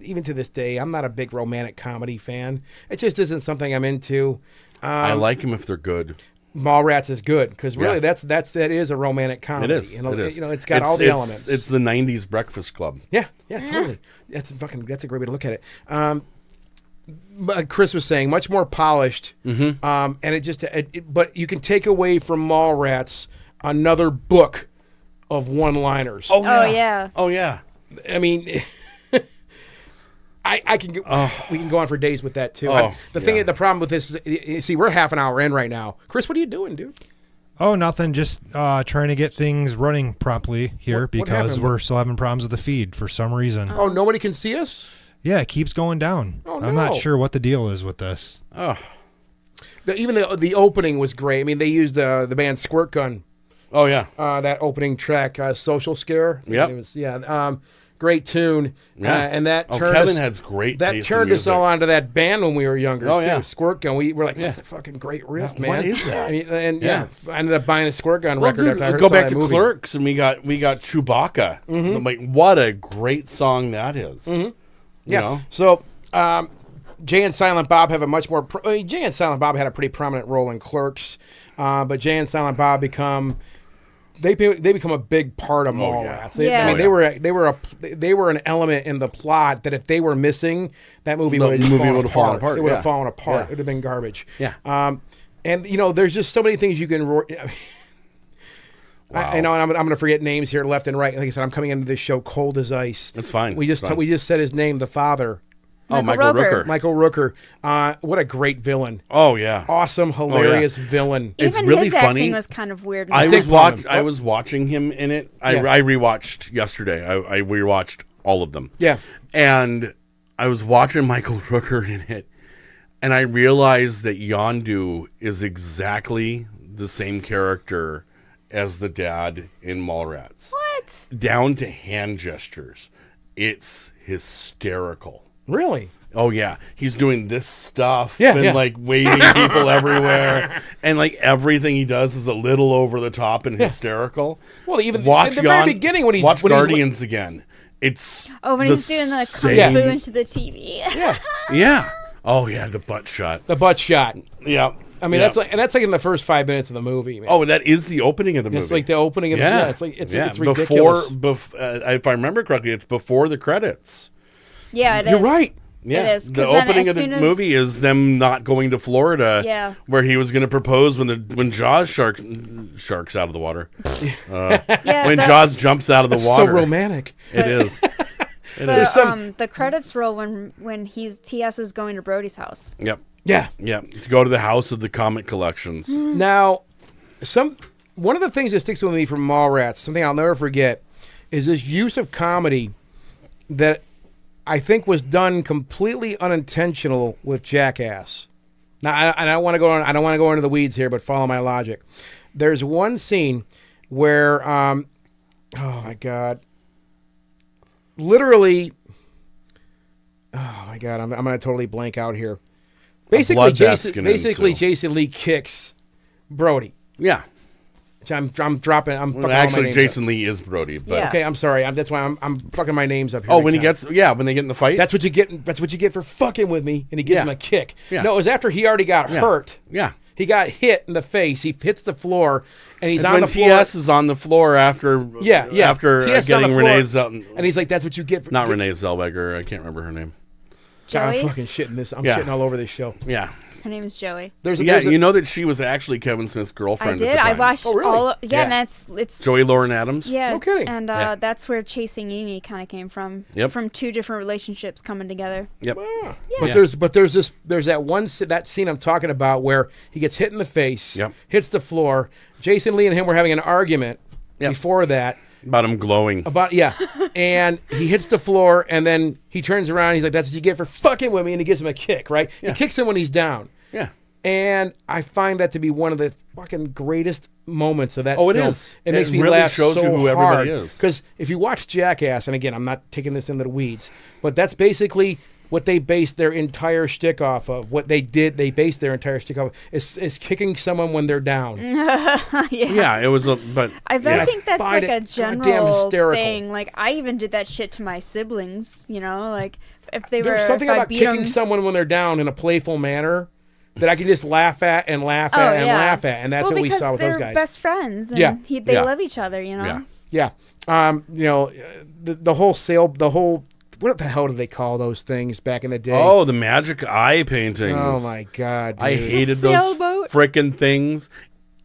even to this day I'm not a big romantic comedy fan. It just isn't something I'm into. I like him if they're good. Mallrats is good because really Yeah. that is a romantic comedy. It is. It is. It's got all the elements. It's the '90s Breakfast Club. yeah, totally. That's a great way to look at it. But Chris was saying much more polished, and it just but you can take away from Mallrats another book of one-liners. Oh, yeah. Oh yeah. I mean. I can go, we can go on for days with that too. Oh, The problem with this is, you see, we're half an hour in right now. Chris, what are you doing, dude? Oh, nothing. Just trying to get things running promptly here What because happened? we're still having problems with the feed for some reason. Oh, nobody can see us? Yeah, it keeps going down. Oh, I'm not no. sure what the deal is with this. Oh. Even the opening was great. I mean, they used the band Squirt Gun, Oh yeah. that opening track, Social Scare. Yep. It was, yeah. great tune. And that turned Kevin us, has great that taste in turned us music. all onto that band when we were younger, Oh, too. yeah. Squirt Gun. We were like, that's a fucking great riff, man. What is that? I mean, and I ended up buying a Squirt Gun Well, record dude, after I heard go back that to movie. Clerks, and we got Chewbacca. I'm like, what a great song that is. You know? So, Jay and Silent Bob have a much more. Jay and Silent Bob had a pretty prominent role in Clerks, but Jay and Silent Bob become a big part of Mallrats. Yeah. I mean, they were an element in the plot that if they were missing, that movie would have fallen apart. It would have fallen apart. Yeah. It would have been garbage. Yeah. And there's just so many things you can. Wow. I know I'm going to forget names here left and right. Like I said, I'm coming into this show cold as ice. That's fine. We just said his name, the father. Michael Rooker. Michael Rooker. What a great villain. Oh, yeah. Awesome, hilarious villain. It's Even really his funny. acting was kind of weird. I Stick was watching him in it. I Yeah. rewatched yesterday. I rewatched all of them. Yeah. And I was watching Michael Rooker in it, and I realized that Yondu is exactly the same character as the dad in Mallrats. What? Down to hand gestures. It's hysterical. Really? Oh yeah, he's doing this stuff Yeah, and yeah. like waving people everywhere, and like everything he does is a little over the top and hysterical. Well, even in the very beginning when he's watch when he's Guardians again. It's Oh, when he's doing the kung same- fu into the TV. Yeah. Oh yeah, the butt shot. the butt shot. Yeah. I mean, Yeah. that's like in the first 5 minutes of the movie. Man. Oh, that is the opening of the movie. It's like the opening of Yeah. it's ridiculous. If I remember correctly, it's before the credits. Yeah, it is. You're right. Yeah, It is, 'cause the then opening as of the soon as- movie is them not going to Florida, Yeah. where he was going to propose when Jaws sharks out of the water. Yeah, When Jaws jumps out of the That's water, so romantic. it is. It is. the credits roll when TS is going to Brody's house. Yep, Yeah. yep. To go to the house of the comic collections. Now, one of the things that sticks with me from Mallrats, something I'll never forget, is this use of comedy that I think was done completely unintentional with Jackass. Now, I don't want to go into the weeds here, but follow my logic. There's one scene where, oh my God, literally, oh my God, I'm going to totally blank out here. Basically, bloodbath's gonna ensue. Jason Lee kicks Brody. Yeah. I'm dropping. I'm fucking all my Actually, names Jason Lee is Brody. But Yeah. Okay, I'm sorry. That's why I'm fucking my names up here. Oh, big when he time. when they get in the fight. That's what you get. That's what you get for fucking with me. And he gives Yeah. him a kick. Yeah. No, it was after he already got hurt. Yeah. He got hit in the face. He hits the floor, and he's It's on when the floor. TS is on the floor after after TS is on the getting floor, Renee Zellweger. and he's like, "That's what you get for Not Renee Zellweger. I can't remember her name. God, I'm Joey? fucking shitting this. I'm Yeah. shitting all over this show. Yeah. Her name is Joey. There's You know that she was actually Kevin Smith's I girlfriend did. at the I time. watched Oh, really? all. Yeah, Yeah. and it's Joey Lauren Adams. yeah. No kidding. And Yeah. that's where Chasing Amy kind of came from. Yep. From two different relationships coming together. Yep. But there's that scene I'm talking about where he gets hit in the face, Yep. hits the floor. Jason Lee and him were having an argument Yep. before that. About him glowing. And he hits the floor, and then he turns around. He's like, "That's what you get for fucking with me," and he gives him a kick. Right? Yeah. He kicks him when he's down, Yeah. and I find that to be one of the fucking greatest moments of that Oh, it film. is. It makes It me really laugh shows so you who hard. everybody is. Because if you watch Jackass, and again, I'm not taking this into the weeds, but that's basically what they based their entire shtick off of. What they did, they based their entire shtick off of, is kicking someone when they're down. Yeah, it was but I yeah. think that's find like a it goddamn general hysterical. thing. Like I even did that shit to my siblings. You know, like if they There's were something if I about beat kicking 'em- someone when they're down in a playful manner that I can just laugh at and laugh at and laugh at, and that's well, what we because saw with those they're guys. best friends. And Yeah. they Yeah. love each other. You know. Yeah. Yeah, the whole what the hell do they call those things back in the day? Oh, the magic eye paintings. Oh my God, dude. I hated those sailboat. frickin' things.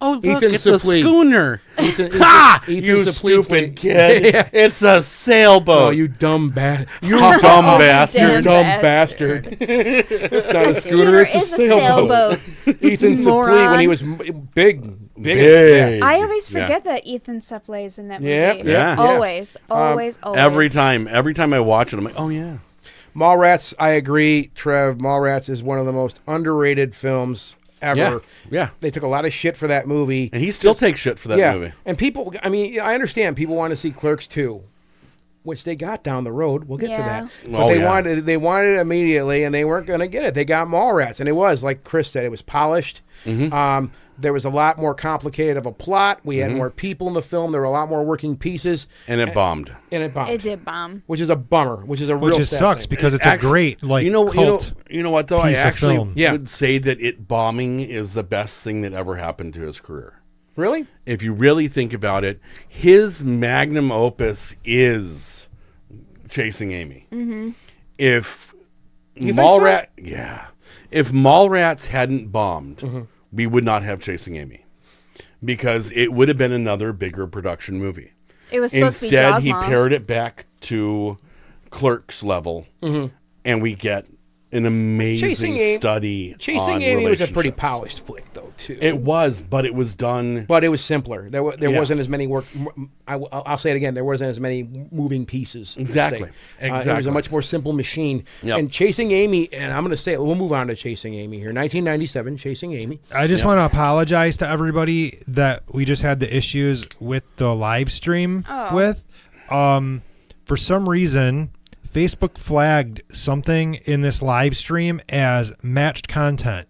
Oh, look, Ethan it's a Suplee. schooner. Ethan, Ha! Ethan You Suplee stupid played- kid. Yeah. It's a sailboat. Oh, you dumb bastard! You dumb Oh, bastard. damn dumb bastard. bastard! It's not a A scooter; it's a is sailboat. Ethan Suplee Moron. when he was big. Big. I always Yeah. forget that Ethan Suplee is in that movie. Yeah, yeah. Always, always. Every time I watch it, I'm like, oh yeah. Mallrats, I agree, Trev. Mallrats is one of the most underrated films ever. Yeah. Yeah. They took a lot of shit for that movie. And he still takes shit for that movie. And people, I mean, I understand people want to see Clerks 2. which they got down the road. We'll get to Yeah. that. But they wanted it immediately, and they weren't going to get it. They got Mallrats, and it was, like Chris said, it was polished. There was a lot more complicated of a plot. We had more people in the film. There were a lot more working pieces. And it bombed. It did bomb. Which is a bummer, which is a real sad sucks thing. because it's a great, like, cult You know what, though? I piece of actually film. would say that it bombing is the best thing that ever happened to his career. Really? If you really think about it, his magnum opus is Chasing Amy. If You think Mallrats, if Mallrats hadn't bombed, we would not have Chasing Amy, because it would have been another bigger production movie. It was supposed to be Instead, Dogma. he pared it back to Clerks level, and we get an amazing study. Chasing on Amy was a pretty relationships. polished flick, though, too. It was, but it was done. But it was simpler. There wasn't as many I'll say it again. There wasn't as many moving pieces. per Exactly. se. It was Exactly. a much more simple machine. Yep. And Chasing Amy, and I'm going to say it. We'll move on to Chasing Amy here. 1997, Chasing Amy. I just want to apologize to everybody that we just had the issues with the live stream with. For some reason, Facebook flagged something in this live stream as matched content,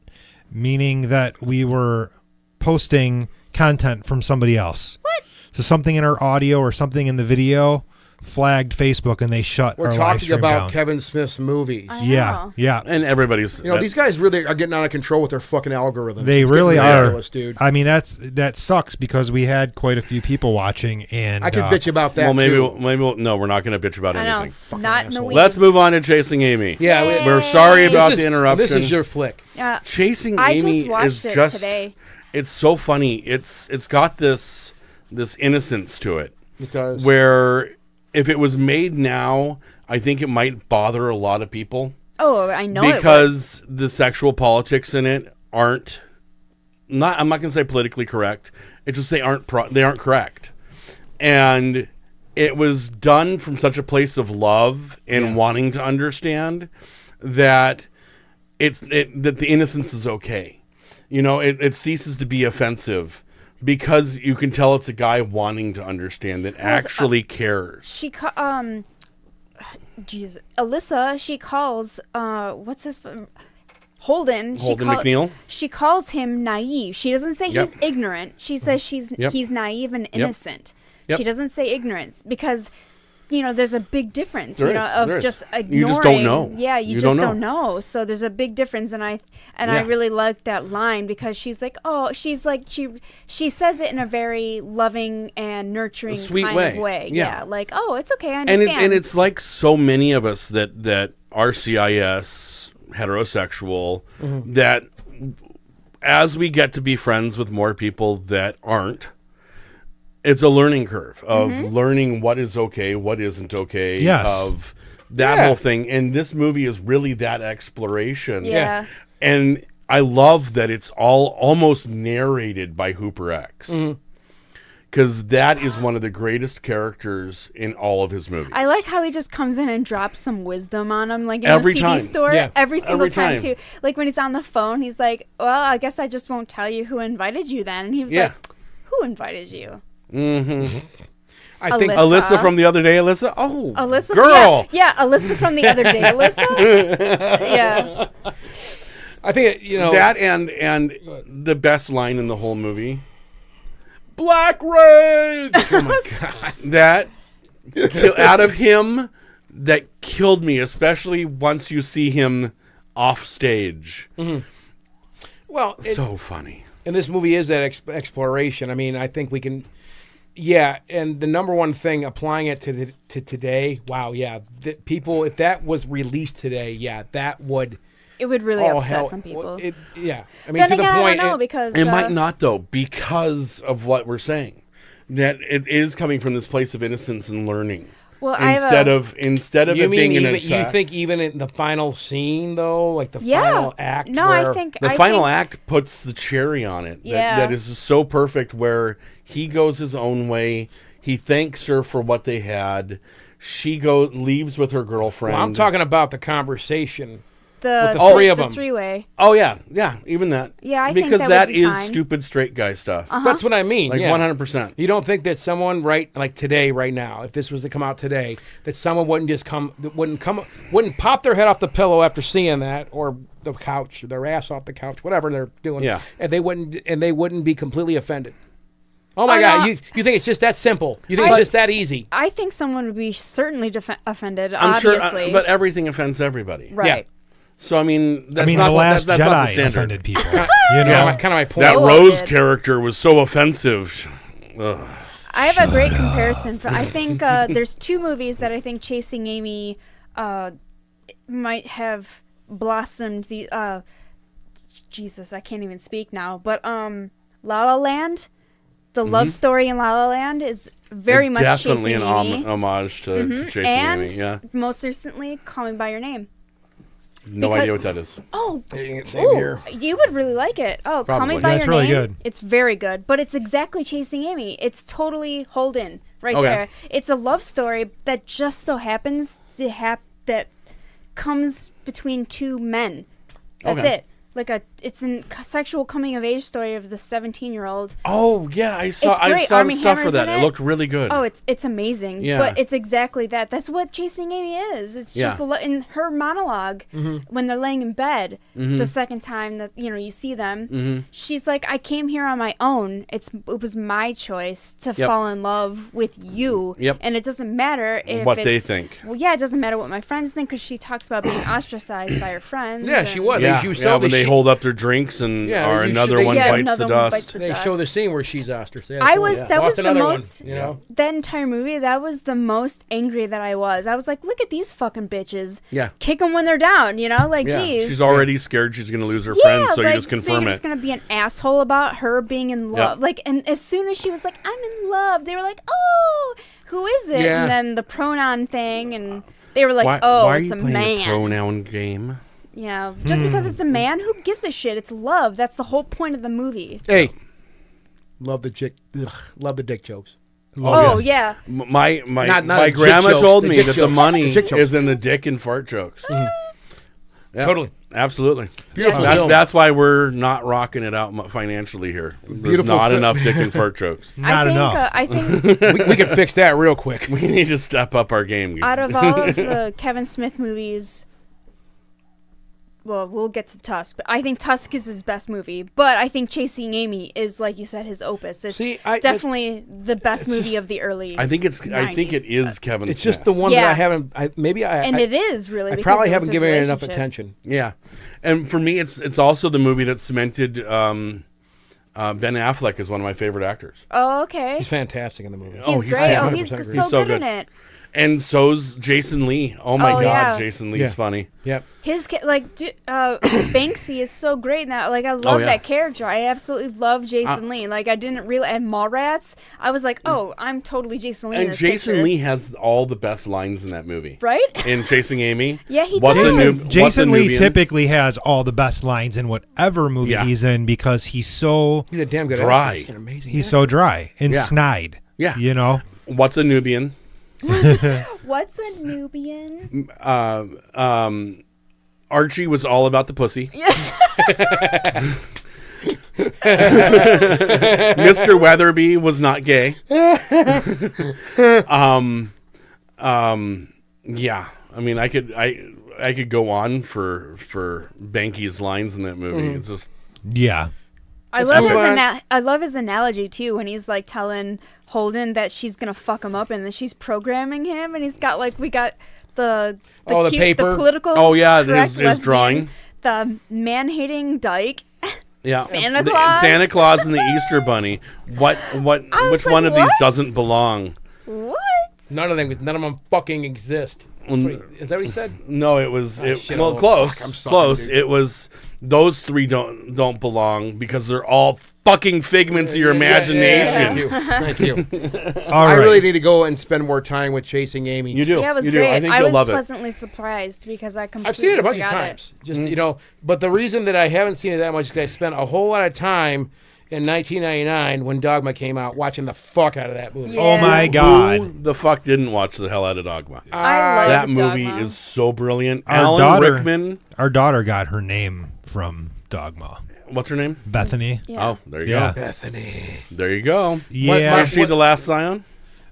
meaning that we were posting content from somebody else. What? So something in our audio or something in the video flagged Facebook, and they shut We're our live talking stream about down. Kevin Smith's movies. I Yeah, know. yeah. And everybody's. You know, these guys really are getting out of control with their fucking algorithms. They It's really getting are. ridiculous, dude. I mean, that sucks because we had quite a few people watching, and I could bitch about that. Well, maybe, too. no, we're not going to bitch about I know. anything. Not in the asshole. weeds. Let's move on to Chasing Amy. Yeah, Yay. We're sorry about This the is- interruption. This is your flick. Chasing I Amy just watched is it just today. It's so funny. It's got this innocence to it. It does. Where if it was made now, I think it might bother a lot of people. Oh, I know it would. Because the sexual politics in it aren't I'm not going to say politically correct. It's just they aren't correct. And it was done from such a place of love and wanting to understand that that the innocence is okay. You know, it ceases to be offensive because you can tell it's a guy wanting to understand that actually cares. She Alyssa, she calls what's his Holden McNeil. She calls him naive. She doesn't say Yep. he's ignorant. She says he's naive and innocent. Yep. She doesn't say ignorance because there's a big difference There of is. just ignoring. You just don't know. Yeah, you just don't know. So there's a big difference, and I really like that line because she's like, she says it in a very loving and nurturing sweet kind of way. Yeah. Like, oh, it's okay, I understand. And it's like so many of us that are CIS heterosexual that as we get to be friends with more people that aren't, it's a learning curve of learning what is okay, what isn't okay, Yes. of that whole thing. And this movie is really that exploration. Yeah. And I love that it's all almost narrated by Hooper X. Because that is one of the greatest characters in all of his movies. I like how he just comes in and drops some wisdom on him, like in Every the CD time. store. Yeah. Every single Every time, time. too. Like when he's on the phone, he's like, well, I guess I just won't tell you who invited you then. And he was like, who invited you? I think Alyssa from the other day, Alyssa? Oh, Alyssa, girl. Yeah, Alyssa from the other day, Alyssa. Yeah. I think That and the best line in the whole movie. Black Rage! Oh my god. That out of him that killed me, especially once you see him off stage. Well, So funny. and this movie is that exploration. I mean, I think we can. Yeah, and the number one thing applying it to today. Wow, yeah, people. If that was released today, that would. It would really all upset hell. some people. Well, I mean, Then to the again, point. I don't know because It might not, though, because of what we're saying. That it is coming from this place of innocence and learning. Well, instead of you it being mean an even, you think even in the final scene though, like the Yeah. final act? No, where, I think the I final think, act puts the cherry on it. Yeah. That is just so perfect where he goes his own way. He thanks her for what they had. She leaves with her girlfriend. Well, I'm talking about the conversation With the three of them. Three-way. Oh yeah, even that. Yeah, I because think that would be is fine. stupid straight guy stuff. That's what I mean. Like yeah. 100%. You don't think that someone like today, right now, if this was to come out today, that someone wouldn't just wouldn't pop their head off the pillow after seeing that, or the couch, their ass off the couch, whatever they're doing, and they wouldn't be completely offended. Oh my God! You think it's just that simple? You think it's just that easy? I think someone would be certainly offended. I'm obviously, sure, but everything offends everybody. right? Yeah. So I mean, that's The not Last that's not the Jedi standard. offended people. Kind of my point. That So Rose did. character was so offensive. Ugh. I have a great comparison. I think there's two movies that I think Chasing Amy might have blossomed. Jesus, I can't even speak now. But La La Land, the love story in La La Land is very It's much definitely Chasing an Amy. homage to Chasing And Amy. Yeah, most recently, Call Me by Your Name. no because- idea what that is. Oh, Same ooh, here. you would really like it. Oh, Call Me Probably. by Yeah, Your it's really Name. good. It's very good, but it's exactly Chasing Amy. It's totally Holden right Okay. there. It's a love story that just so happens to that comes between two men. That's Okay. it. It's a sexual coming of age story of the 17-year-old. Oh yeah, I saw It's great. the Armie stuff for Hammer's that. in It it. looked really good. Oh, it's amazing. Yeah. But it's exactly that. That's what Chasing Amy is. It's just in her monologue when they're laying in bed the second time that you see them. She's like, I came here on my own. It was my choice to fall in love with you. Yep. And it doesn't matter if What it's, they think. Well, yeah, it doesn't matter what my friends think because she talks about being ostracized by her friends. Yeah, she and- was. Yeah, She was yeah, so when they hold up their drinks and Yeah, or you should- another they- one yeah, bites another the one dust. bites the They dust. show the scene where she's ostracized. I was. That Lost was the another most. one, you know. That entire movie, that was the most angry that I was. I was like, look at these fucking bitches. Yeah. Kick them when they're down. Like, Yeah, geez. she's already scared she's going to lose her Yeah, friends, so you like, just so confirm you're it. just gonna be an asshole about her being in love. Yep. And as soon as she was like, I'm in love, they were like, oh, who is it? Yeah. And then the pronoun thing, and they were like, why oh, are it's you a playing man. a pronoun game? Just because it's a man, who gives a shit? It's love. That's the whole point of the movie. Hey, love the dick jokes. Oh, yeah. My Not my dick grandma jokes, told the me dick that the jokes. money Dick jokes. is in the dick and fart jokes. Yeah, Totally. absolutely. Beautiful That's, film. that's why we're not rocking it out financially here. There's Beautiful not fi- enough dick and fart jokes. Not enough. I think we can fix that real quick. We need to step up our game. out of all of the Kevin Smith movies, well, we'll get to Tusk, but I think Tusk is his best movie. But I think Chasing Amy is, like you said, his opus. It's definitely the best movie just- of the early. I think it is Kevin. It's Smith. just the one that Yeah. I haven't. and it is really. I because probably it was haven't his given it enough relationship. attention. Yeah, and for me, it's also the movie that cemented Ben Affleck as one of my favorite actors. Oh, okay. He's fantastic in the movie. He's he's great. so- Oh, he's 100% so, agree. He's so good in good. it. And so's Jason Lee. Oh my Oh, God, yeah. Jason Lee's Yeah. funny. Yep. His Banksy is so great now. Like, I love yeah. that character. I absolutely love Jason Lee. Like, I didn't realize. And Mallrats, I was like, oh, I'm totally Jason Lee. in And this Jason picture. Lee has all the best lines in that movie. right? In Chasing Amy. Yeah, he What's does. a noob- Jason what's a Lee Nubian? typically has all the best lines in whatever movie Yeah. he's in because he's so He's a damn good Dry. actor. He's an amazing. he's so dry and Yeah. snide. Yeah. You know? What's a Nubian? What's a Nubian? Archie was all about the pussy. Mr. Weatherby was not gay. Yeah. I mean, I could go on for Banky's lines in that movie. It's just Yeah. I love his analogy too when he's like telling Holden that she's gonna fuck him up and then she's programming him and he's got we got the the paper. the political Oh, yeah, correct his lesbian, drawing. the man-hating dyke. yeah. Santa Claus. Santa Claus and the Easter Bunny. Which was one like, of these what? doesn't belong? What? None of them fucking exist. Is that what he said? No, it was shit, well oh, close. fuck, I'm sorry, close. dude. It was those three don't belong because they're all fucking figments of your imagination. Thank you. All I right. really need to go and spend more time with Chasing Amy. You do. Yeah, it was you great. do. I think I you'll was love it. pleasantly surprised because I completely I've seen it a bunch of forgot times. Just but the reason that I haven't seen it that much is because I spent a whole lot of time in 1999 when Dogma came out, watching the fuck out of that movie. Yeah. Oh my Who God. the fuck didn't watch the hell out of Dogma? I love That movie Dogma. is so brilliant. Our Alan daughter- Rickman. Our daughter got her name from Dogma. What's her name? Bethany. Yeah. Oh, there you Yeah. go. Bethany. There you go. Yeah. Is she the last Scion?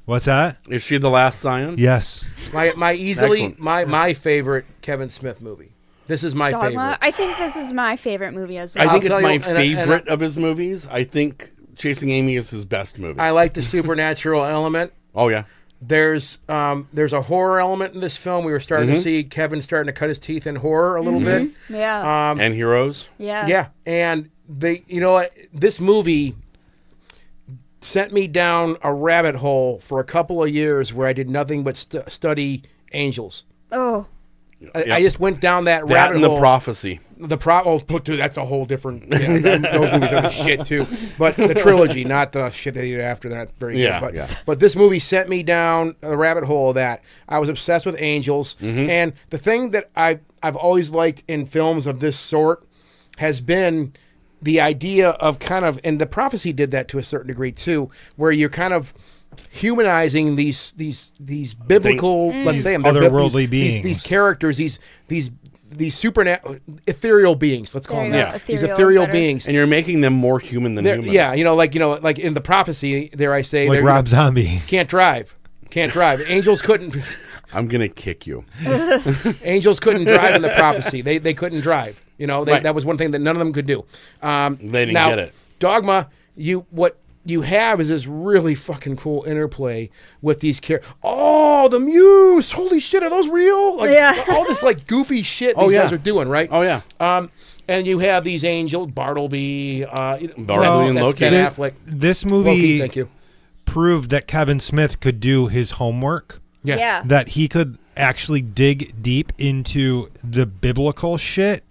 What's that? Is she the last Scion? Yes. My easily Excellent. my favorite Kevin Smith movie. This is my Dogma. favorite. I think this is my favorite movie as well. I think I'll it's tell my you, and I- favorite of his movies. I think Chasing Amy is his best movie. I like the supernatural element. Oh yeah. There's a horror element in this film. We were starting to see Kevin starting to cut his teeth in horror a little bit. Yeah. And Heroes. yeah. Yeah, and this movie sent me down a rabbit hole for a couple of years where I did nothing but study angels. Oh. I just went down that That rabbit and hole. the Prophecy. Dude, that's a whole different. Yeah, those movies are the shit too. But the trilogy, not the shit they did after that. Very Yeah, good. But, yeah. but this movie sent me down the rabbit hole of that. I was obsessed with angels, and the thing that I've always liked in films of this sort has been the idea of kind of, and the Prophecy did that to a certain degree too, where you're kind of humanizing these biblical, let's say them, they're otherworldly these beings. characters, these supernatural ethereal beings, let's call There them you that. go. These Ethereal is ethereal better. beings. And you're making them more human than human. Yeah, like in the Prophecy, there I say, Like they're- Rob Zombie. can't drive. Angels couldn't. I'm gonna kick you. Angels couldn't drive in the Prophecy. They couldn't drive. Right. That was one thing that none of them could do. They didn't Now, get it. Dogma, what you have is this really fucking cool interplay with these characters. Oh, the Muse! Holy shit, are those real? Like, Yeah. all this like goofy shit these guys are doing, right? Oh yeah. And you have these angels, Bartleby, and that's Loki. Ben Affleck. This Loki, movie thank you. proved that Kevin Smith could do his homework. Yeah. That he could actually dig deep into the biblical shit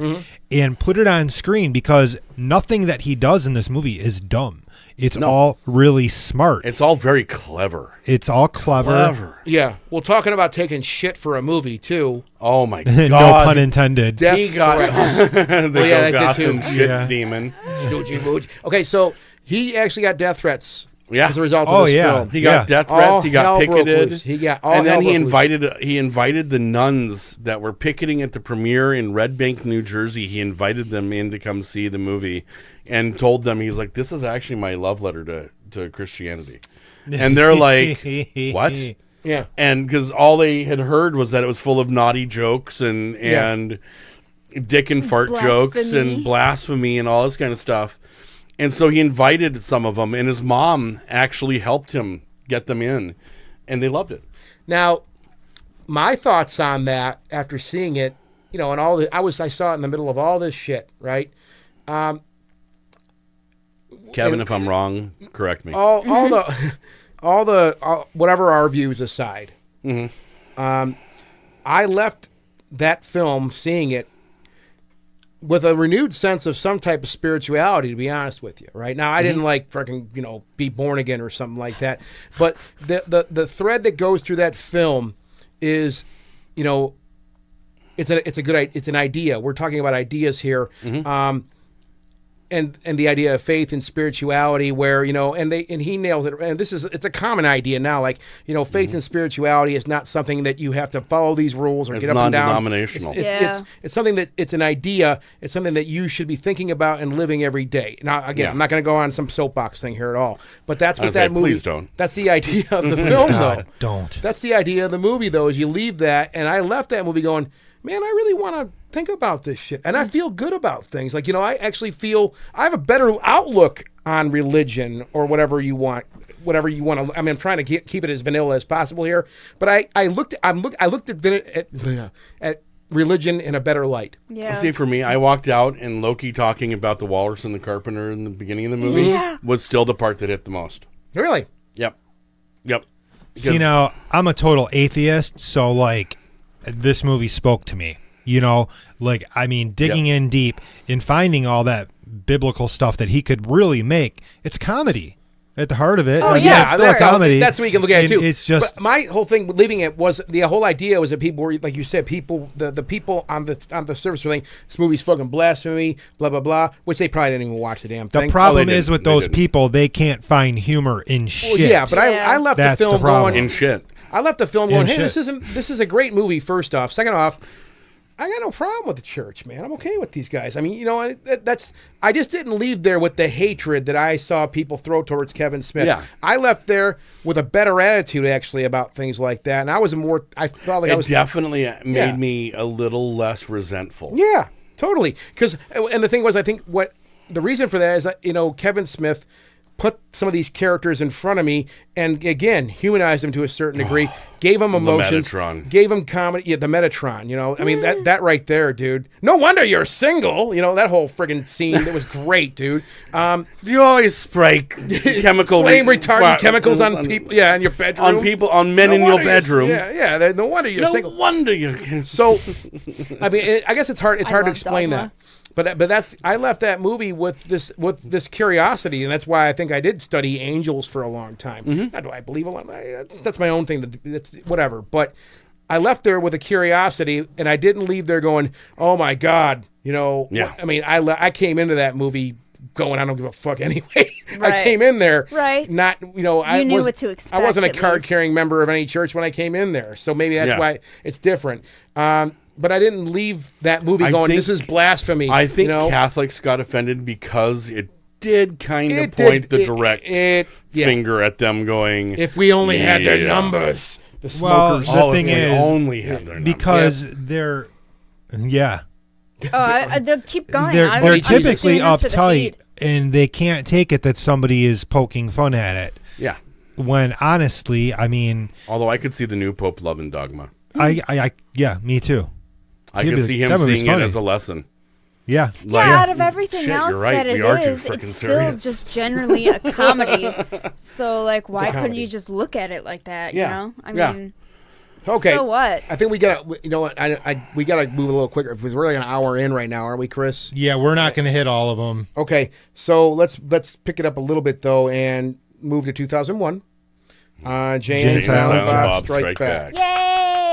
and put it on screen, because nothing that he does in this movie is dumb. It's all really smart. It's all very clever. It's all clever. Yeah. Well, talking about taking shit for a movie too. Oh my god. No pun intended. Death He got threats. the yeah, that did Golgothan too. shit Yeah. demon. Snootchie Bootchies. Okay, so he actually got death threats Yeah. as a result of Oh, this yeah. film. He got death threats. All He got hell broke picketed. loose. He got all and then hell he broke loose. invited the nuns that were picketing at the premiere in Red Bank, New Jersey. He invited them in to come see the movie, and told them, he's like, "This is actually my love letter to Christianity," and they're like, "What?" Yeah. And because all they had heard was that it was full of naughty jokes and dick and fart jokes Blasphemy. and blasphemy and all this kind of stuff. And so he invited some of them, and his mom actually helped him get them in, and they loved it. Now, my thoughts on that after seeing it, and all the I saw it in the middle of all this shit, right? Kevin, if I'm wrong, correct me. All the whatever our views aside, I left that film seeing it with a renewed sense of some type of spirituality, to be honest with you. Right now, I didn't like freaking be born again or something like that, but the thread that goes through that film is, it's an idea. We're talking about ideas here. And the idea of faith and spirituality, where and he nails it. And it's a common idea now. Like faith and spirituality is not something that you have to follow these rules or It's get up and down. non-denominational. It's something that it's an idea. It's something that you should be thinking about and living every day. Now, again, Yeah. I'm not going to go on some soapbox thing here at all. But that's what I say, that movie. please don't. That's the idea of the film, though. God, don't. That's the idea of the movie, though. Is you leave that, and I left that movie going, man, I really want to think about this shit. And I feel good about things. Like, I actually feel I have a better outlook on religion or whatever you want to. I mean, I'm trying to keep it as vanilla as possible here. But I looked at religion in a better light. Yeah. See, for me, I walked out, and Loki talking about the walrus and the carpenter in the beginning of the movie was still the part that hit the most. Really? Yep. See, now, I'm a total atheist, so, this movie spoke to me. Digging in deep and finding all that biblical stuff that he could really make. It's comedy. at the heart of it. Oh, Like, yeah, it's still a of course. comedy. That's what you can look at it And too. It's just But my whole thing leaving it was the whole idea was that people were, like you said, the people on the surface were saying this movie's fucking blasphemy, blah blah blah, which they probably didn't even watch the damn the thing. problem they is didn't. with They those didn't. people, they can't find humor in shit. Well, yeah, but Yeah. I left That's the the film problem. going. In shit. I left the film In going, hey, shit. this is a great movie. First off, second off, I got no problem with the church, man. I'm okay with these guys. I mean, you know, I just didn't leave there with the hatred that I saw people throw towards Kevin Smith. Yeah. I left there with a better attitude actually about things like that, and I felt like I It was definitely Yeah. made me a little less resentful. Yeah, totally. And the thing was, I think what the reason for that is that, you know, Kevin Smith put some of these characters in front of me and, again, humanized them to a certain degree, gave them emotions, Metatron. gave them comedy. Yeah, the Metatron, you know. I mean, that right there, dude. No wonder you're single. You know, that whole friggin' scene, that was great, dude. Do you always spray chemical Flame retardant chemicals on people, yeah, in your bedroom. on men in your wonder you're- bedroom? Yeah, no wonder you're No single. wonder you. So, I mean, I guess it's hard. It's hard to love explain Dogma. that, but that's I left that movie with this curiosity, and that's why I think I did study angels for a long time. Mm-hmm. How do I believe a lot? That's my own thing. That's whatever. But I left there with a curiosity, and I didn't leave there going, "Oh my God," you know. Yeah. I mean, I came into that movie going, "I don't give a fuck" anyway. I Right. came in there, Right. Not, you know, I knew was, what to I expect, wasn't a at least. card-carrying member of any church when I came in there, so maybe that's Yeah. why it's different. But I didn't leave that movie I going, think- "This is blasphemy." I think you know? Catholics got offended because it did kind of It point did- the direct yeah. finger at them, going, If we only had their Yeah. numbers, the Well, smokers. the "Oh, thing if we is, only had their numbers." because they're, yeah, They'll keep going. they're I'm just typically doing this for the uptight feed. and they can't take it that somebody is poking fun at it. Yeah. When honestly, I mean, Although I could see the new Pope loving Dogma. yeah, me too. I He'd could be see like, him "That movie's seeing it funny." as a lesson. Yeah, Yeah, out of everything Shit, else you're right. that it We are too is, frickin' it's still serious. just generally a comedy. So, like, why couldn't comedy. you just look at it like that? Yeah. You know, I Yeah. mean, Okay. so what? I think we gotta, you know what? We gotta move a little quicker because we're like an hour in right now, aren't we, Chris? yeah, we're not going to hit all of them. Okay, so let's pick it up a little bit though and move to 2001. Jay and Silent Bob Strike Back. Yay!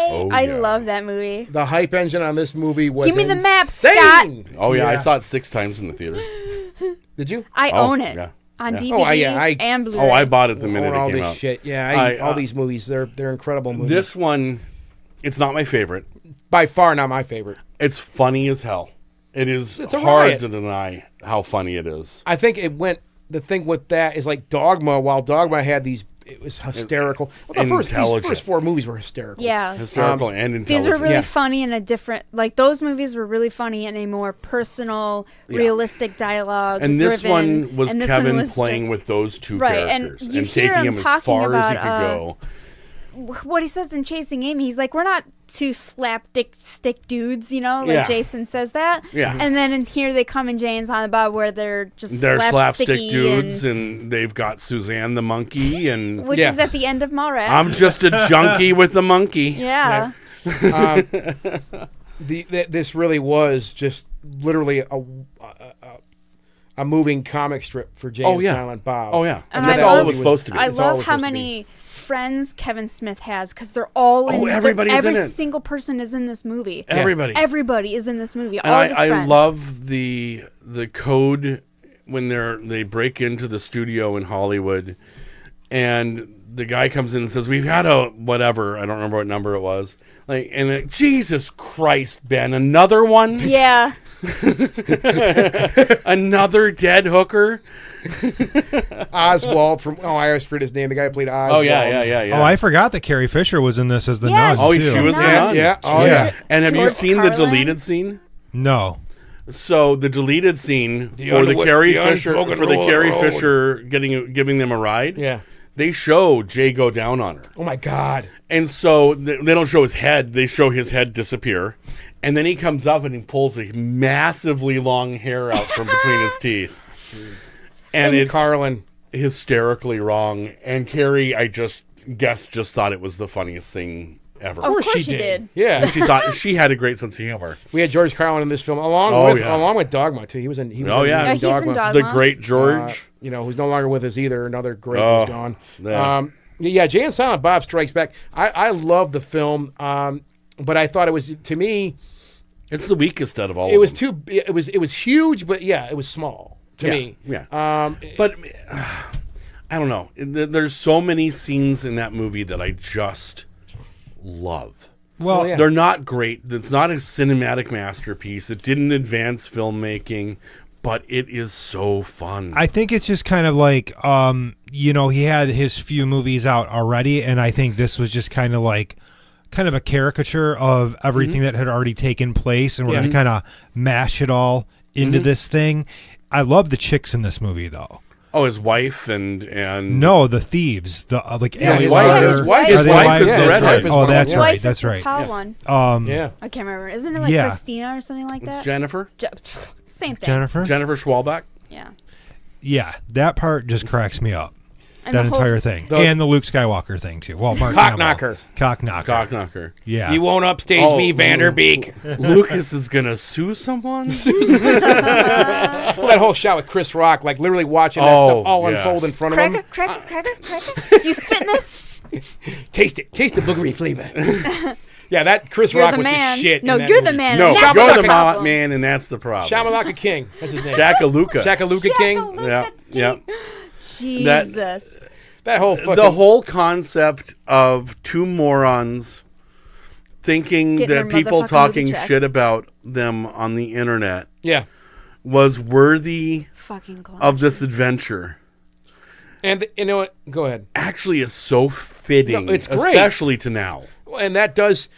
Oh, I yeah. love that movie. The hype engine on this movie was Give me the map, insane. Scott. Oh, yeah. I Yeah. saw it 6 times in the theater. Did you? I Oh, own it yeah. on Yeah. DVD Oh, I and Blu-ray. Oh, I bought it the minute Own all it came this out. shit. Yeah, I, all these movies. They're incredible movies. This one, it's not my favorite. by far not my favorite. It's funny as hell. It is It's a hard riot. to deny how funny it is. I think it went. The thing with that is like Dogma. While Dogma had these, it was hysterical. Well, these Intelligent. first 4 movies were hysterical. Yeah. Hysterical and These intelligent. were really Yeah. funny in a different, like those movies were really funny in a more personal, Yeah. realistic dialogue. And this driven, one was and this Kevin one was playing just- with those two Right, and characters you and hear taking him him as talking far as he about, could go. what he says in Chasing Amy. He's like, we're not two slapdick stick dudes, you know, like Yeah. Jason says that. Yeah. And then in here they come in Jay and Silent Bob where they're just They're slapstick slapsticky dudes, and, and they've got Suzanne the monkey, and which Yeah. is at the end of Mallrats. I'm just a junkie with the monkey. yeah. This really was just literally a moving comic strip for Jay Oh, and yeah. Silent Bob. Oh, yeah. And That's I all love- it was supposed to be. I That's all it love was how supposed to be. many friends Kevin Smith has because they're all in. everybody's every in it. single person is in this movie. Everybody. Everybody is in this movie. And All of his I friends. love the code when they break into the studio in Hollywood, and the guy comes in and says, "We've had a whatever, I don't remember what number it was." Like, and Jesus Christ, Ben, another one, Yeah. Another dead hooker. Oswald from I always forget his name. The guy who played Oswald. Oh yeah. Oh, I forgot that Carrie Fisher was in this as the Yeah, nun, Oh, too. she was the Yeah. nun. Yeah. Oh Yeah. yeah. And have you George seen the Carlin? deleted scene? No. So the deleted scene for the Underwood- Carrie the Fisher unspoken for the rule of the Carrie road. Fisher giving them a ride. Yeah. They show Jay go down on her. Oh my God. And so they don't show his head; they show his head disappear, and then he comes up and he pulls a massively long hair out from between his teeth, and it's Carlin. hysterically wrong. And Carrie, I just thought it was the funniest thing ever. Of course she did. Yeah. She thought she had a great sense of humor. We had George Carlin in this film, along with Dogma too. He was in. Oh, yeah. Yeah, he's in Dogma. Dogma. The great George. Who's no longer with us either. Another great who's gone. Yeah. Jay and Silent Bob Strikes Back. I love the film, but I thought it was, to me, It's the weakest out of all. it was too. It was huge, but it was small to me. Yeah. But I don't know. There's so many scenes in that movie that I just love. Well, yeah. They're not great. It's not a cinematic masterpiece. It didn't advance filmmaking, but it is so fun. I think it's just kind of like, he had his few movies out already, and I think this was just kind of a caricature of everything that had already taken place, and we're going to kind of mash it all into this thing. I love the chicks in this movie, though. Oh, his wife and No, the thieves. The his wife is the redhead. Oh, that's His right. wife That's is the right. tall one. Yeah. I can't remember. Isn't it like Yeah. Christina or something like that? Jennifer Same thing. Jennifer. Schwalbach. Yeah. Yeah, that part just cracks me up. And That the whole- entire thing, and the Luke Skywalker thing too. Well, Mark Cockknocker. Cockknocker. Yeah. You won't upstage me, Vanderbeek. Lucas is gonna sue someone. Well, that whole shot with Chris Rock, like literally watching that stuff all unfold in front of him. Cracker. Do you spit in this? Taste the boogery flavor. Yeah, that Chris You're Rock the was man. the shit. No, in that you're the movie. man. No, That's you're the the problem. man, and that's the problem. Shamalaka King. That's his name. Shakaluka. Shakaluka King. Shakaluka Yeah. Jesus. That whole fucking. The whole concept of two morons thinking Getting that their people motherfucking talking movie check. shit about them on the internet Yeah. was worthy Fucking clown. of this adventure. And you know what? Go ahead. Actually is so fitting, No, it's great. especially to now. And that is.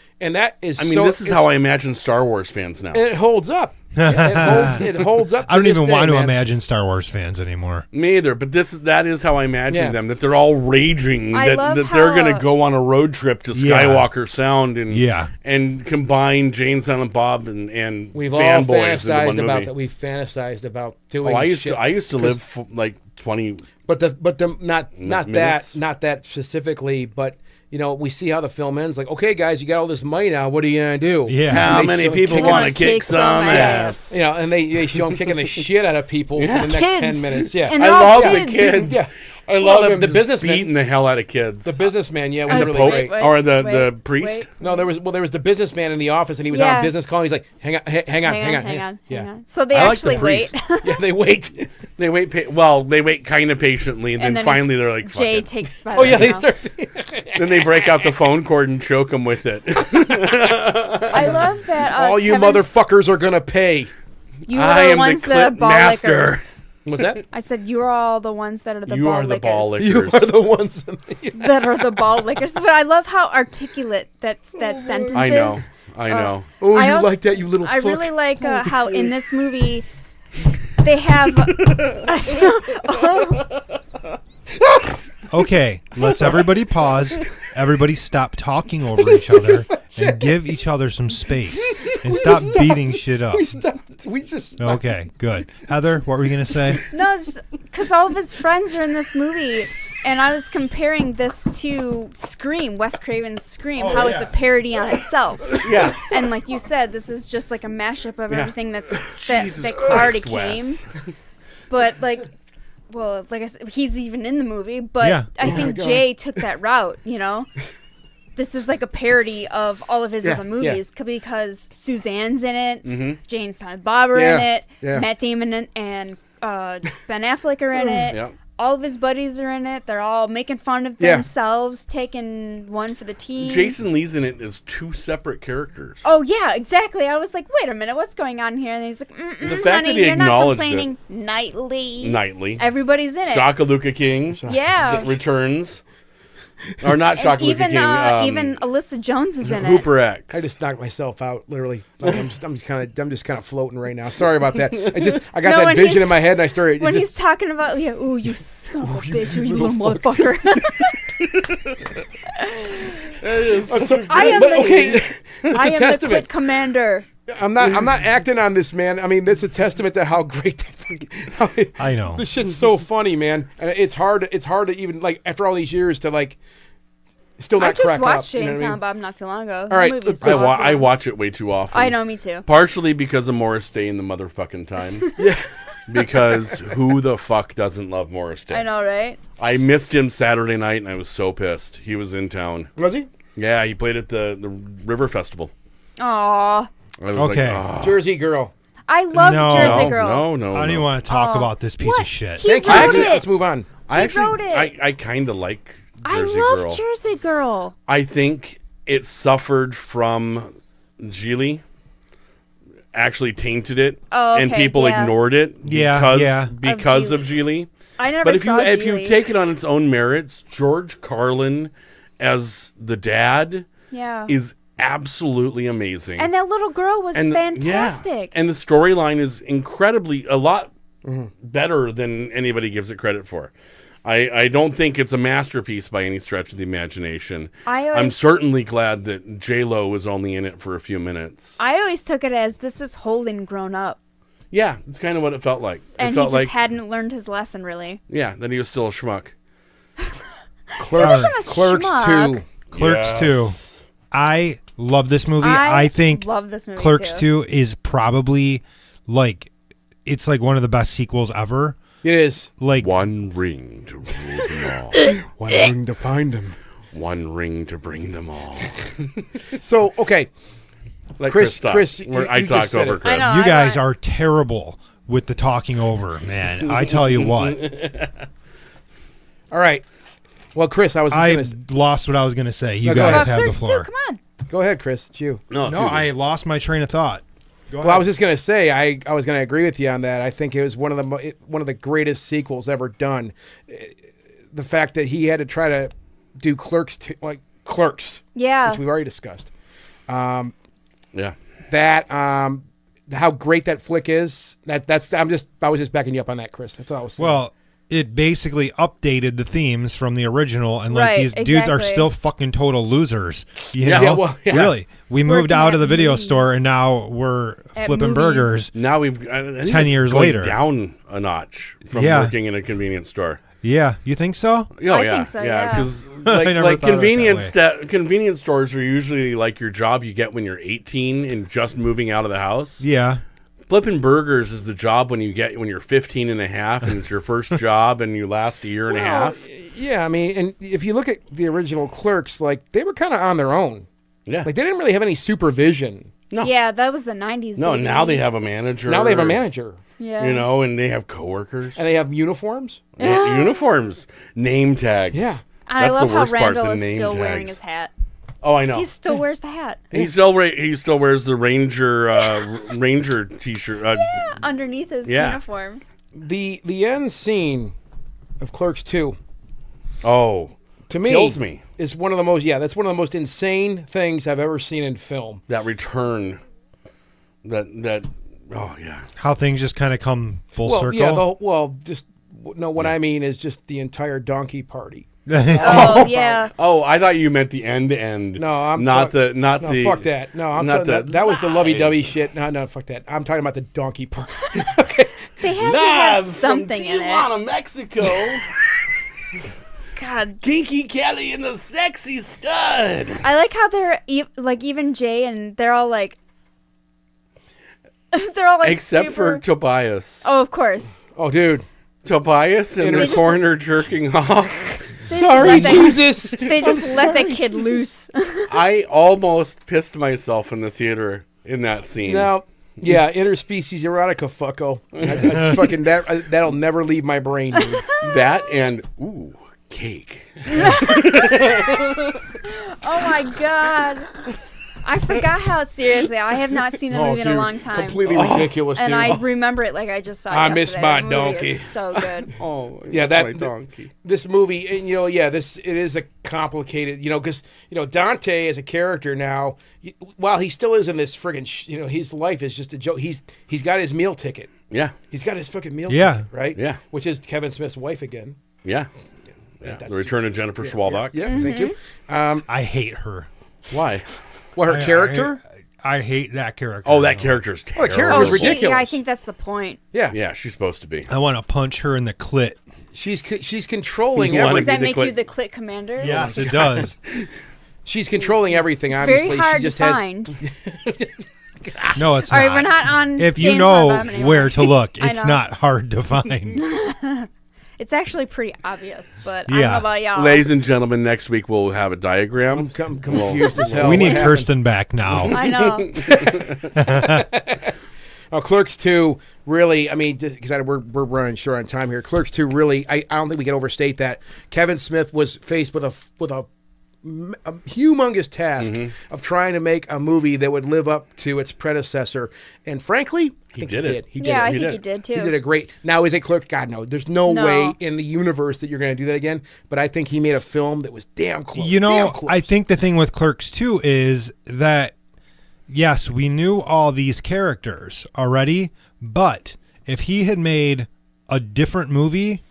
I mean, this is how I imagine Star Wars fans now. And it holds up. It holds up. I don't to even this want day, to man. imagine Star Wars fans anymore. Me either, but that is how I imagine Yeah. them. That they're all raging. I love That they're how- going to go on a road trip to Yeah. Skywalker Sound and Yeah. and combine Jane, Silent Bob and We've all fanboys into one fantasized about movie. that. We've fantasized about doing. Oh, I used shit. to live for like 20. But the not minutes? that specifically, but we see how the film ends. Like, okay, guys, you got all this money now. What are you gonna do? Yeah. How And they many show 'em people kicking want to the- kick some ass? And they show them kicking the shit out of people for the next Kids. 10 minutes. Yeah, And I they're all love the kids. kids. Yeah. I love the the businessman- beating the hell out of kids. the businessman. Yeah, was the really Pope great. or the priest. No, there was the businessman in the office, and he was on Yeah. a business call. And he's like, hang on. Hang on. Yeah, So they I like the actually wait. priest. yeah, they wait. They wait. They wait kind of patiently, and then finally they're like, "Fuck Jay it." takes. By Oh the yeah, they mouth. start. Then they break out the phone cord and choke him with it. I love that. All you Kevin's- motherfuckers are gonna pay. You I are am the ones the that are clip ball master. lickers. What's that? I said you are all the ones that are the You ball are the lickers. ball lickers. You are the ones. That are the ball lickers. But I love how articulate that sentence I know. is. I know. Oh, I you also- like that, you little I fuck. really like how in this movie they have. Okay, let's everybody pause. Everybody stop talking over each other and give each other some space and stop beating shit up. We stopped. We just. Okay, good. Heather, what were you going to say? No, because all of his friends are in this movie, and I was comparing this to Scream, Wes Craven's Scream, how it's a parody on itself. Yeah. And like you said, this is just like a mashup of Yeah. everything that Jesus already Christ, Wes. came. But like, well, like I said, he's even in the movie. But Yeah. I think Jay took that route. This is like a parody of all of his Yeah, other movies because Suzanne's in it, Jane Silent Bob are in Yeah, it, yeah. Matt Damon and Ben Affleck are in it. Yep. All of his buddies are in it. They're all making fun of Yeah. themselves, taking one for the team. Jason Lee's in it as two separate characters. Oh yeah, exactly. I was like, wait a minute, what's going on here? And he's like, The fact honey, that he you're not acknowledged complaining. Nightly. Nightly. Everybody's in it. Shakaluka King Yeah. returns. Or not And Shakaluka even King. even Alyssa Jones is in it. Hooper X. I just knocked myself out, literally. Like, I'm just kind of floating right now. Sorry about that. I got No, that when vision he's- in my head, and I started. When he's talking about, ooh, you son of a bitch, you little motherfucker. I am the- okay. It's I a am the testament. click commander. I'm not acting on this, man. I mean, it's a testament to how great that fucking. I know. This shit's so funny, man. And it's hard to even like after all these years to like still I not just crack watched up. Jay You know and what I mean? Silent Bob not too long ago. All right, The movie's let's- awesome. I watch it way too often. I know, me too. Partially because of Morris Day in the motherfucking time. Yeah. Because who the fuck doesn't love Morris Day? I know, right? I missed him Saturday night, and I was so pissed. He was in town. Was he? Yeah, he played at the River Festival. Aw. I was Okay. like, oh. Jersey Girl. I love No. Jersey no, Girl. no. I don't even want to talk about this piece What? of shit. He Thank you. wrote Actually, it. let's move on. I actually, wrote it. I kind of like I Jersey love Girl. Jersey Girl. I think it suffered from Geely. Actually tainted it, Oh, and okay, people yeah. ignored it Yeah, because Of of Geely. I never But if saw you Geely. take it on its own merits, George Carlin as the dad Yeah. is absolutely amazing. And that little girl was And fantastic. And the storyline is incredibly a lot better than anybody gives it credit for. I don't think it's a masterpiece by any stretch of the imagination. I'm certainly glad that J-Lo was only in it for a few minutes. I always took it as this was Holden grown up. Yeah, it's kind of what it felt like. And it he felt just like, hadn't learned his lesson, really. yeah, that he was still a schmuck. Clerks, wasn't a Clerks schmuck. 2. Clerks Yes. 2. I love this movie. I I think love this movie, Clerks too. 2 is probably it's like one of the best sequels ever. It is. Like One ring to rule them all. One ring to find him. One ring to bring them all. So, okay. Let Chris, talk. Chris, I you just talked said over it. Chris. I know. you I guys want- are terrible with the talking over, man. I tell you what. All right. Well, Chris, I was just I going to... lost what I was going to say. You No, go guys ahead. have the Clerks floor. 2, come on. Go ahead, Chris. It's you. No, No, I lost my train of thought. Go Well, I was just going to say, I was going to agree with you on that. I think it was one of the greatest sequels ever done. The fact that he had to try to do Clerks Yeah. which we've already discussed. yeah. That how great that flick is. I was just backing you up on that, Chris. That's all I was saying. Well, it basically updated the themes from the original, and like Right, these dudes are exactly. still fucking total losers. You Yeah. know? Yeah, well, yeah. Really. We moved Working out at of the video movies. store, and now we're At flipping movies. burgers. Now I think 10 it's years going later. down a notch from Yeah. working in a convenience store. Yeah, you think so? Oh, I yeah. think so, yeah, yeah. because I never like thought of it that convenience stores are usually like your job you get when you're 18 and just moving out of the house. Yeah. Flipping burgers is the job when you're 15 and a half and it's your first job and you last a year and a half. Yeah, I mean, and if you look at the original Clerks, like they were kind of on their own. Yeah. Like they didn't really have any supervision. No. Yeah, that was the 90s. No, baby. now they have a manager. Now they have a manager, Yeah. You know, and they have coworkers. and they have uniforms. Uniforms, name tags. Yeah. I That's love the how worst part, Randall the is name still wearing tags. his hat. Oh, I know. He still wears the hat. He still wears the Ranger t-shirt. Underneath his Yeah. uniform. The end scene of Clerks 2, Oh, to me, kills me. is one of the most that's one of the most insane things I've ever seen in film. That return. That. Oh yeah. How things just kind of come full Well, circle. yeah, what I mean is just the entire donkey party. Oh, yeah. Oh, I thought you meant the end to end. No, I'm not talk- not No, the. fuck that. No, I'm not talking the that was the live. lovey-dovey shit. No, fuck that. I'm talking about the donkey party. Okay. They had to Live have from something in it. Tijuana, Mexico. God. Kinky Kelly and the Sexy Stud. I like how they're like even Jay and they're all like Except for super... Tobias. Oh, of course. Oh, dude. Tobias in They the just- corner jerking off. They just Sorry, let that- Jesus. They just let that kid loose. I almost pissed myself in the theater in that scene. Now, yeah, interspecies erotica, fucko. I fucking that'll never leave my brain, dude. That and cake. Oh my God. I forgot how seriously. I have not seen the movie in a long time. Completely ridiculous, And dude. I remember it like I just saw it. I miss yesterday. my The movie donkey. is so good. Oh, Yeah, that's that- my donkey. This movie, and it is a complicated, because Dante as a character now, while he still is in this friggin', his life is just a joke. He's got his meal ticket. Yeah, He's got his fucking meal Yeah. ticket, right? Yeah. Which is Kevin Smith's wife again. yeah. That's- The return of Jennifer Schwalbach. Yeah, thank you. I hate her. Why? What, her character? I hate that character. Oh, that character's terrible. character Oh, was ridiculous. yeah, I think that's the point. Yeah. Yeah, she's supposed to be. I want to punch her in the clit. She's controlling You wanna Does everything. that the make click. you the click commander? Yes, it does. She's controlling everything. It's Obviously, very hard she just to has. find. No, it's All not. right, we're not on. If you James know Bond anymore. where to look, I it's know. not hard to find. It's actually pretty obvious, but I don't Yeah. know about y'all. Ladies and gentlemen, next week we'll have a diagram. I'm confused as hell. we What need happened? Kirsten back now. I know. Clerks 2, really, I mean, because we're running short on time here. Clerks 2, really, I don't think we can overstate that. Kevin Smith was faced with a humongous task of trying to make a movie that would live up to its predecessor. And frankly, I think did it. He did Yeah, it. I think he did too. He did a great. Now, is it Clerks? God, no. There's no No. way in the universe that you're going to do that again. But I think he made a film that was damn close. You know, damn close. I think the thing with Clerks 2 is that, yes, we knew all these characters already, but if he had made a different movie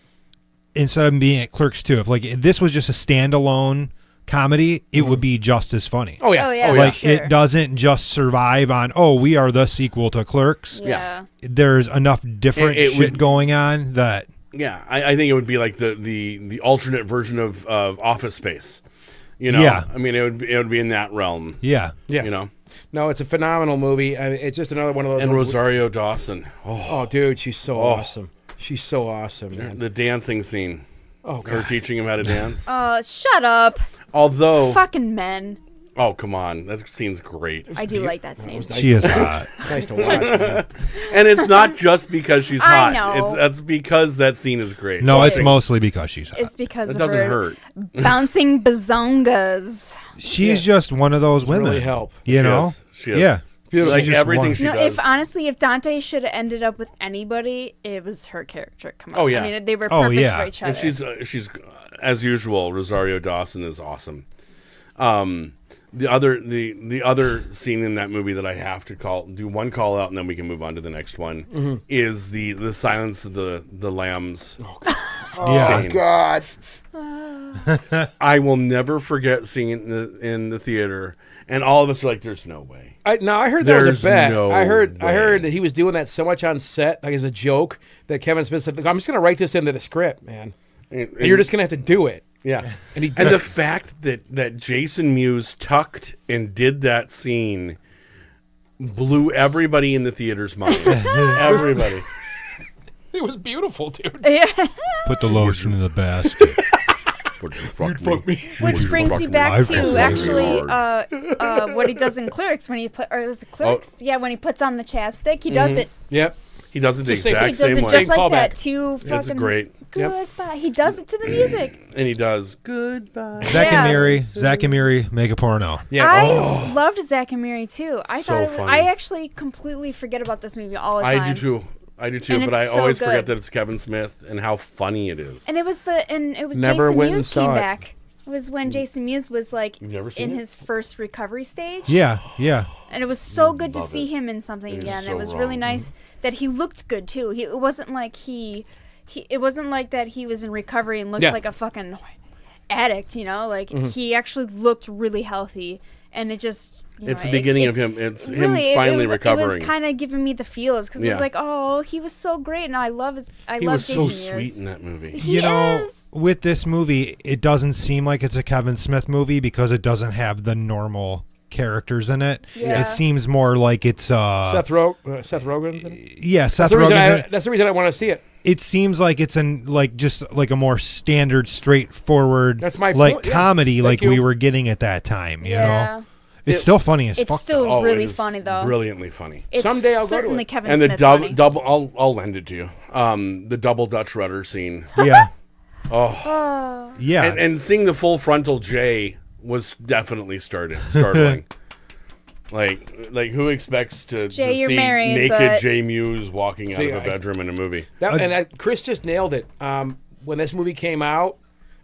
instead of being at Clerks 2, if this was just a standalone comedy, it would be just as funny. Oh, yeah. Oh, yeah. Like, sure. it doesn't just survive on, we are the sequel to Clerks. Yeah. There's enough different It shit would- going on that... Yeah, I think it would be like the alternate version of Office Space. You know, Yeah. I mean, it would be in that realm. Yeah. Yeah. You know, No, it's a phenomenal movie. I mean, it's just another one of those. and ones Rosario Dawson. Oh, dude, she's so awesome. She's so awesome, man. The dancing scene. Oh, Her God. teaching him how to dance. Shut up. Although, Fucking men. oh come on, that scene's great. I do like that scene. She is hot. Nice to watch. And it's not just because she's I hot. know. That's because that scene is great. No, it's Watching- mostly because she's hot. It's because That of doesn't her hurt. bouncing bazongas. She's just one of those women. really help. You She know? is. She is. Yeah. Beautiful. Like She's just everything one. she No, does. if Dante should have ended up with anybody, it was her character. Come on. Oh, yeah. I mean, they were Oh, perfect yeah. for each other. And she's as usual. Rosario Dawson is awesome. The other scene in that movie that I have to do one call out and then we can move on to the next one is the Silence of the Lambs. Yeah. scene. God. I will never forget seeing it in the theater, and all of us are like, "There's no way." I heard that was There's a bet. no I heard way. that he was doing that so much on set, like as a joke, that Kevin Smith said, "I'm just going to write this into the script, man, and you're just going to have to do it." Yeah, And he and did. the fact that Jason Mewes tucked and did that scene blew everybody in the theater's mind. Everybody. It was beautiful, dude. Put the lotion in the basket. Fuck me. Which brings you back I to fucking actually what he does in Clerks when he was it Clerks? Yeah, when he puts on the chapstick, he does it. Yep. He does it the Just think- He exact does same it way, just like Callback. that too. Fucking great. Yep. Goodbye. He does it to the music. and he does goodbye. Zach Yeah. and Miri make a porno. Yeah. I loved Zach and Miri too. I So thought it was, funny. I actually completely forget about this movie all the time. I do too. I do too, And but I it's so always forget good. that it's Kevin Smith and how funny it is. And it was Never Jason went and Mewes saw came it. back. It was when Jason Mewes was like You've never seen in it? his first recovery stage. Yeah, yeah. And it was so good to love see it. him in something It is again. so It was really wrong. nice that he looked good too. It wasn't like it wasn't like that he was in recovery and looked Yeah. like a fucking addict, you know? Like he actually looked really healthy, and it just It's the beginning of him. It's him really, finally it recovering. was kind of giving me the feels because it Yeah. was like, oh, he was so great, and I love he love was so Jason Mewes. sweet in that movie. He You know, is. with this movie, it doesn't seem like it's a Kevin Smith movie because it doesn't have the normal characters in it. Yeah. It seems more like it's Seth Rogen. yeah, Seth That's the reason. Rogen. That's the reason I want to see it. It seems like it's just like a more standard, straightforward That's my like point, yeah. comedy like Thank we you. were getting at that time. You Yeah. know, it's still funny as It's fuck. still though. really it is funny though. Brilliantly funny. It's Someday I'll go to certainly it. Kevin And the Smith funny. double, I'll lend it to you. The double Dutch rudder scene, Yeah, Oh. yeah. and seeing the full frontal J was definitely startling. Like who expects to Jay, you're see married, naked but- Jay Mewes walking out See, of a bedroom in a movie? Chris just nailed it. When this movie came out,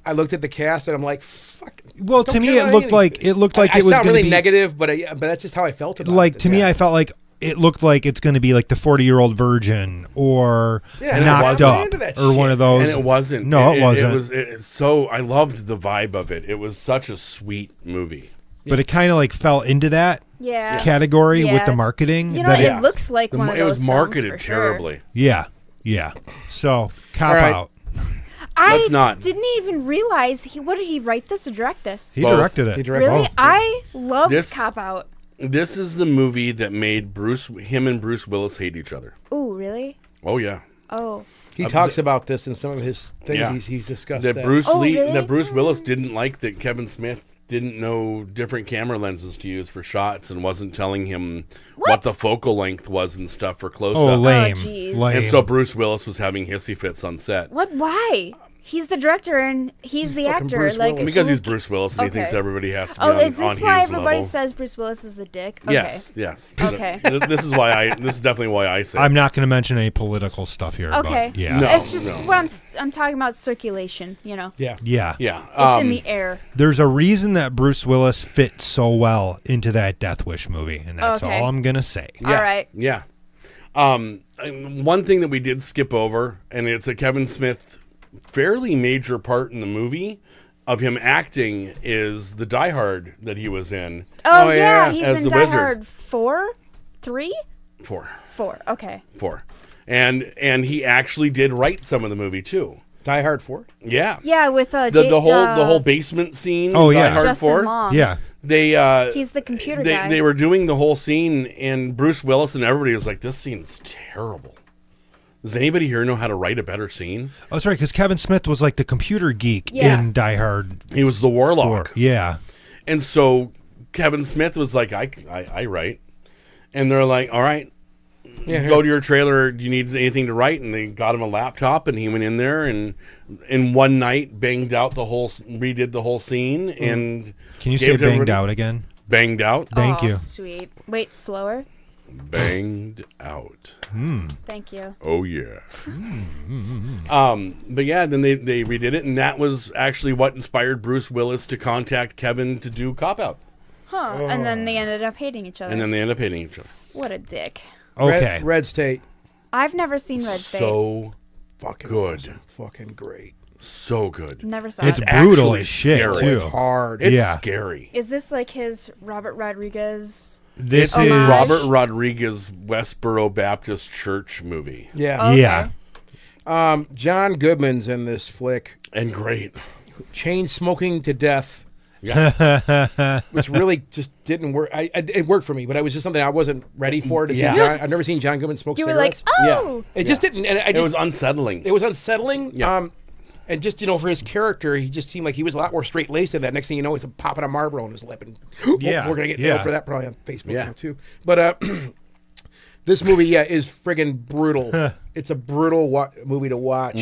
I looked at the cast and I'm like, "Fuck." Well, don't to me, care it about looked anything. like it looked like I it was sound going really to be negative, but that's just how I felt about it. like to me. Yeah. I felt like it looked like it's going to be like the 40-year-old virgin or Yeah, and I knocked wasn't up into that or one shit. of those. And it wasn't. No, it wasn't. It was so. I loved the vibe of it. It was such a sweet movie. But it kind of like fell into that Yeah. category with Yeah. the marketing. You know, that it looks like one of It those was films marketed for sure. terribly. yeah. So cop All right. out. Let's not. Didn't even realize what did he write this or direct this? He Both. directed it. He directed Really? both. I loved This- Cop Out. This is the movie that made him and Bruce Willis hate each other. Oh, really? Oh yeah. Oh. He talks about this in some of his things. Yeah. He's discussed That that. Really? Bruce Willis didn't like that Kevin Smith didn't know different camera lenses to use for shots and wasn't telling him what the focal length was and stuff for close-up. Oh, lame. jeez. Lame. And so Bruce Willis was having hissy fits on set. What? Why? He's the director and he's the fucking actor. Bruce Like Willis. Because who he's Bruce Willis and he thinks Okay. everybody has to be Oh, on, is on this why his everybody level. says Bruce Willis is a dick? Okay. Yes. Okay. This is why this is definitely why I say I'm not going to mention any political stuff here. Okay. But yeah. No. It's just what I'm talking about circulation, you know. Yeah. Yeah. Yeah. It's in the air. There's a reason that Bruce Willis fit so well into that Death Wish movie, and that's Okay. all I'm going to say. All right. Yeah. One thing that we did skip over, and it's a Kevin Smith fairly major part in the movie of him acting, is the Die Hard that he was in. Oh, yeah. yeah, he's As in the Die wizard. Hard 4? 3? Four. Okay. And he actually did write some of the movie too. Die Hard 4. Yeah. Yeah, with The whole basement scene. Oh, in yeah. Die Hard Justin 4. Long. Yeah. They He's the computer guy. They were doing the whole scene, and Bruce Willis and everybody was like, "This scene's terrible." Does anybody here know how to write a better scene? Oh, that's right, because Kevin Smith was like the computer geek Yeah. in Die Hard He was the warlock. 4. Yeah. And so Kevin Smith was like, I write. And they're like, all right, Yeah. go to your trailer. Do you need anything to write? And they got him a laptop, and he went in there and in one night redid the whole scene. And Can you gave say it to banged everybody. out again? Banged out. Thank Oh, you. Sweet. Wait, slower. Banged out. Thank you. Oh yeah. But yeah, then they redid it, and that was actually what inspired Bruce Willis to contact Kevin to do Cop Out, Huh. And then they ended up hating each other. and then they ended up hating each other. What a dick. Okay. Red State. I've never seen Red State. So Fucking Good. awesome. Fucking great. so good. Never saw It's it. brutal actually as shit, scary. too. It's hard. It's Yeah. scary. Is this like his Robert Rodriguez? This It's is Homage. Robert Rodriguez Westboro Baptist Church movie, yeah. Okay. Yeah. John Goodman's in this flick. and great. Chain smoking to death, Yeah, which really just didn't work. It worked for me, but it was just something I wasn't ready for to see. Yeah. John, I've never seen John Goodman smoke You were like, cigarettes. oh. It just didn't. And it was unsettling. It was unsettling. Yeah. And just, for his character, he just seemed like he was a lot more straight-laced than that. Next thing you know, he's popping a Marlboro in his lip. And Yeah, we're going to get yeah. nailed for that probably on Facebook Yeah. now, too. But this movie, is friggin' brutal. It's a brutal movie to watch.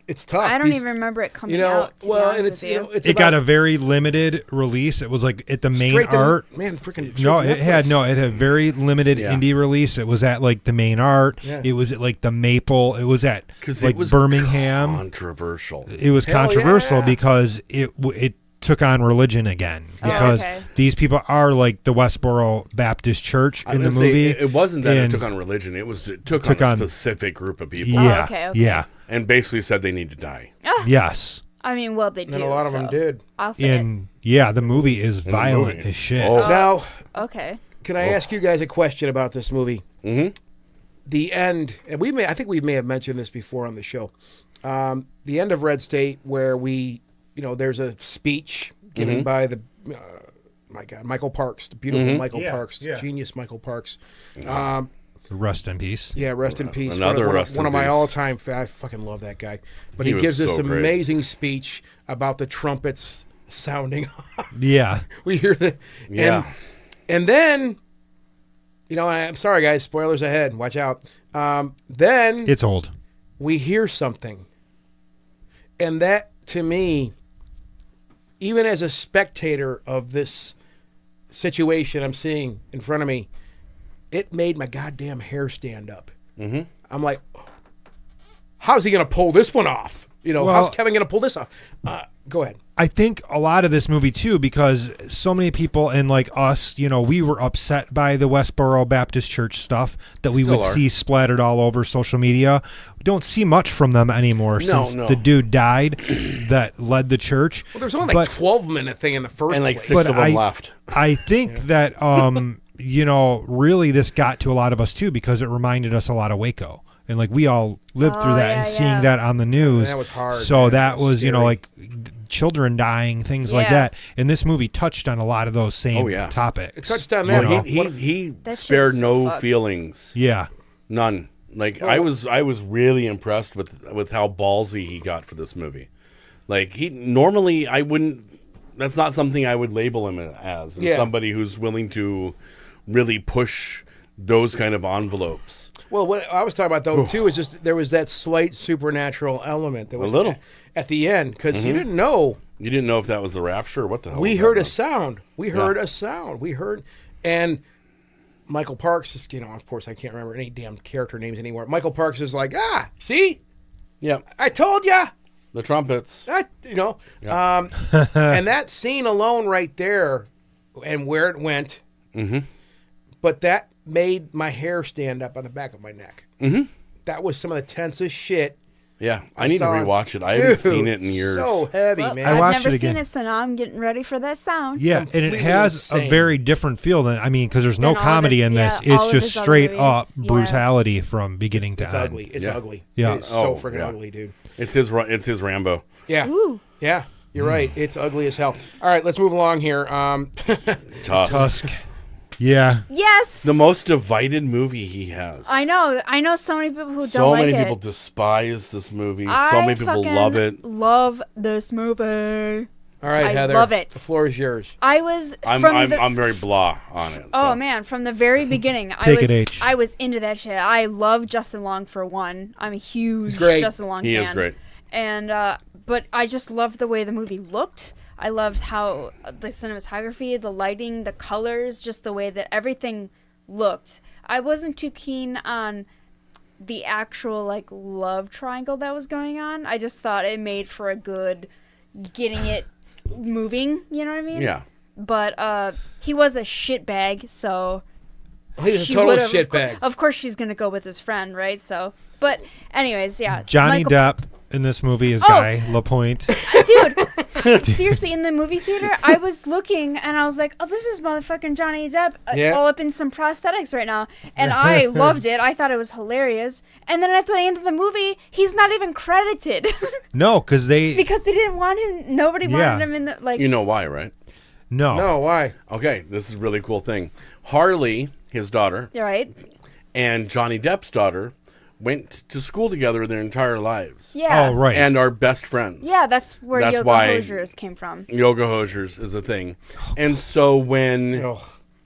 It's tough. I don't These- even remember it coming out. To be honest and it's, with you. it's It got a about very limited release. It was like at the main straight to- art. Man, freaking No, straight it had Netflix. it had very limited Yeah. indie release. It was at like the main art. Yeah. It was at like the Maple. It was at Because like it was Birmingham. controversial. It was Hell controversial yeah. because it took on religion again because okay. these people are like the Westboro Baptist Church I'm in the gonna say, movie. it wasn't that it and- took on religion. It took Took on a on- specific group of people, Yeah, okay. yeah, and basically said they need to die. yes, I mean, well, they do. And a lot of them so did. I'll say and yeah, the movie is the violent movie. as shit. Oh. Now, it. Okay. can I ask you guys a question about this movie? Mhm. The end, and I think we may have mentioned this before on the show. The end of Red State, where there's a speech given by the, my God, Michael Parks, the beautiful Michael Yeah, Parks, yeah. genius Michael Parks. Rest in peace. Yeah, rest in peace. Another one rest in of my peace. all-time. I fucking love that guy. But He he was gives this so great. amazing speech about the trumpets sounding. Yeah, We hear the Yeah. and then, I'm sorry guys, spoilers ahead. Watch out. Then it's old. we hear something, and that to me, even as a spectator of this situation I'm seeing in front of me, it made my goddamn hair stand up. Mm-hmm. I'm like, how's he gonna pull this one off? How's Kevin gonna pull this off? Go ahead. I think a lot of this movie too, because so many people and like us, we were upset by the Westboro Baptist Church stuff that we Still would are. see splattered all over social media. We don't see much from them anymore since no. the dude died that led the church. Well, there's only But- 12-minute thing in the first And like place. 6 But of them I- left. I think that really this got to a lot of us too because it reminded us a lot of Waco. And like we all lived through that and seeing that on the news. That was hard. So man. that was, scary. like children dying, things like that. And this movie touched on a lot of those same topics. It touched on that. Well, he spared no feelings. Yeah. None. Like I was really impressed with how ballsy he got for this movie. Like normally I wouldn't. That's not something I would label him as. Somebody who's willing to really push those kind of envelopes. Well, what I was talking about though too is just there was that slight supernatural element that was a little at the end because you didn't know. You didn't know if that was the rapture or what the hell. We heard a sound. We heard a sound. And Michael Parks is, of course I can't remember any damn character names anymore. Michael Parks is like, see, I told ya. The trumpets. And that scene alone right there, and where it went. But that made my hair stand up on the back of my neck. That was some of the tensest shit. Yeah, I need to rewatch it. I haven't seen it in years. So heavy, man. I've never seen it, so now I'm getting ready for that sound. Yeah, and it has a very different feel than, because there's no comedy in this. It's just straight up brutality from beginning to end. It's ugly. It's ugly. Yeah. It's so freaking ugly, dude. It's his Rambo. Yeah. Ooh. Yeah, you're right. It's ugly as hell. All right, let's move along here. Tusk. Yeah. Yes. The most divided movie he has. I know so many people who don't like it. So many people despise this movie. So many people love it. Love this movie. All right, Heather. I love it. The floor is yours. I'm very blah on it. Oh man, from the very beginning, H. I was into that shit. I love Justin Long for one. I'm a huge Justin Long fan. He is great. And but I just loved the way the movie looked. I loved how the cinematography, the lighting, the colors, just the way that everything looked. I wasn't too keen on the actual love triangle that was going on. I just thought it made for a good getting it moving, you know what I mean? Yeah. But he was a shitbag, so He was a total shitbag. Of course she's going to go with his friend, right? So, but anyways, yeah. Johnny Depp in this movie is Guy Lapointe. Dude, seriously, in the movie theater, I was looking and I was like, oh, this is motherfucking Johnny Depp all up in some prosthetics right now. And I loved it. I thought it was hilarious. And then at the end of the movie, he's not even credited. No, because they didn't want him. Nobody wanted him in the, You know why, right? No, why? Okay, this is a really cool thing. Harley, his daughter, right, and Johnny Depp's daughter went to school together their entire lives. Yeah. Oh, right. And are best friends. Yeah, that's where Yoga Hosers came from. Yoga Hosers is a thing. And so when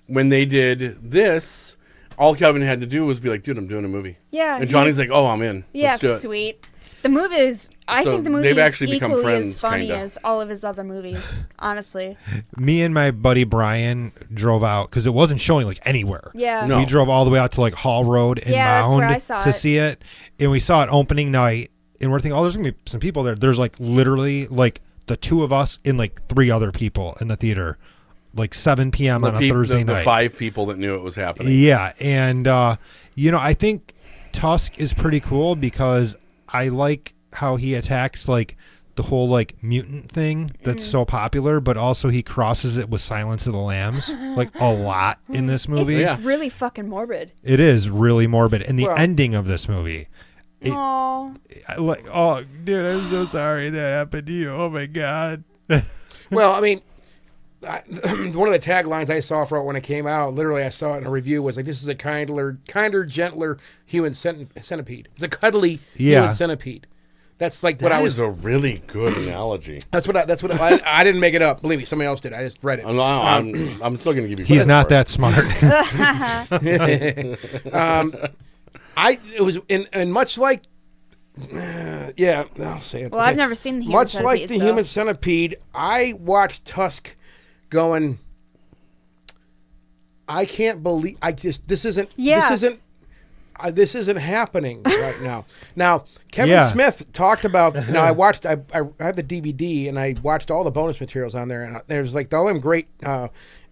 they did this, all Kevin had to do was be like, dude, I'm doing a movie. Yeah. And Johnny's like, oh, I'm in. Yeah, Let's do it. sweet. The movie is, I think the movie they've is actually become equally friends, as funny kinda. as all of his other movies, honestly. Me and my buddy Brian drove out because it wasn't showing anywhere. Yeah. No. We drove all the way out to Hall Road in that's where I Mound saw to it. see it, and we saw it opening night. And we're thinking, oh, there's gonna be some people there. There's literally the two of us and 3 other people in the theater, 7 p.m. on a Thursday night. The 5 people that knew it was happening. Yeah, and I think Tusk is pretty cool because I like how he attacks the whole mutant thing that's so popular, but also he crosses it with Silence of the Lambs a lot in this movie. It's really fucking morbid. It is really morbid, and the ending of this movie. Oh, dude, I'm so sorry that happened to you. Oh my god. Well, I mean, one of the taglines I saw for it when it came out, literally I saw it in a review, was this is a kinder, gentler human centipede. It's a cuddly human centipede. That's what I was. That is a really good analogy. That's what I didn't make it up. Believe me, somebody else did. I just read it. I'm still going to give you. He's not that smart. It was in much like. I'll say it. Well, I've never seen the human centipede. Much like the human centipede, I watched Tusk going. I can't believe this isn't happening right now. Now, Kevin Smith talked about. I watched. I have the DVD and I watched all the bonus materials on there, and there's all them great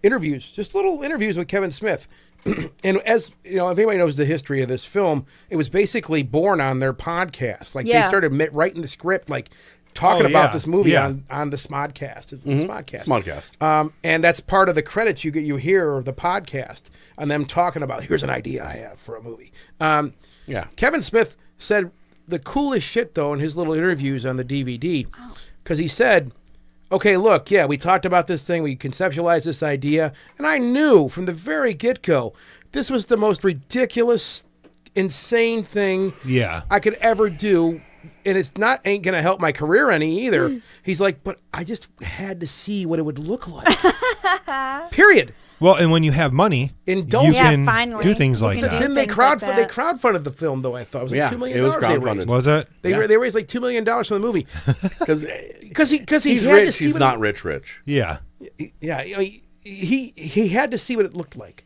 interviews, just little interviews with Kevin Smith. And as you know, if anybody knows the history of this film, it was basically born on their podcast. They started writing the script, talking about this movie on the Smodcast. It's the Smodcast. And that's part of the credits you hear of the podcast and them talking about, here's an idea I have for a movie. Kevin Smith said the coolest shit, though, in his little interviews on the DVD. Because he said, okay, look, yeah, we talked about this thing. We conceptualized this idea. And I knew from the very get-go, this was the most ridiculous, insane thing I could ever do. And ain't going to help my career any either. He's like, but I just had to see what it would look like. Period. Well, and when you have money, you can do things like that. Didn't they crowdfunded the film, though, I thought. It was like $2 million. It was crowdfunded. Was it? They raised like $2 million from the movie. Because he's rich. He's not rich. Yeah. Yeah. He had to see what it looked like.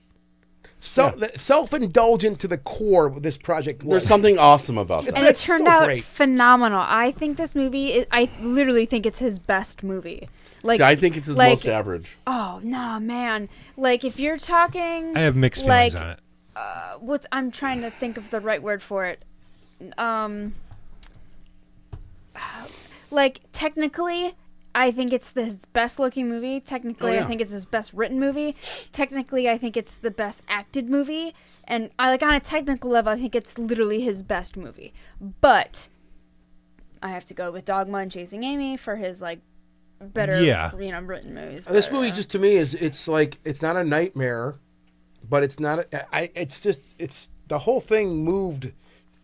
Self-indulgent to the core what this project was. There's something awesome about that. And it turned out phenomenal. I think this movie, I literally think it's his best movie. Like, I think it's his most average. Oh, no, man. Like, if you're talking... I have mixed feelings on it. I'm trying to think of the right word for it. Like, technically... I think it's his best looking movie. Technically, I think it's his best written movie. Technically, I think it's the best acted movie. And on a technical level, I think it's literally his best movie. But I have to go with Dogma and Chasing Amy for his better written movies. This movie just to me it's not a nightmare, but it's not it's the whole thing moved,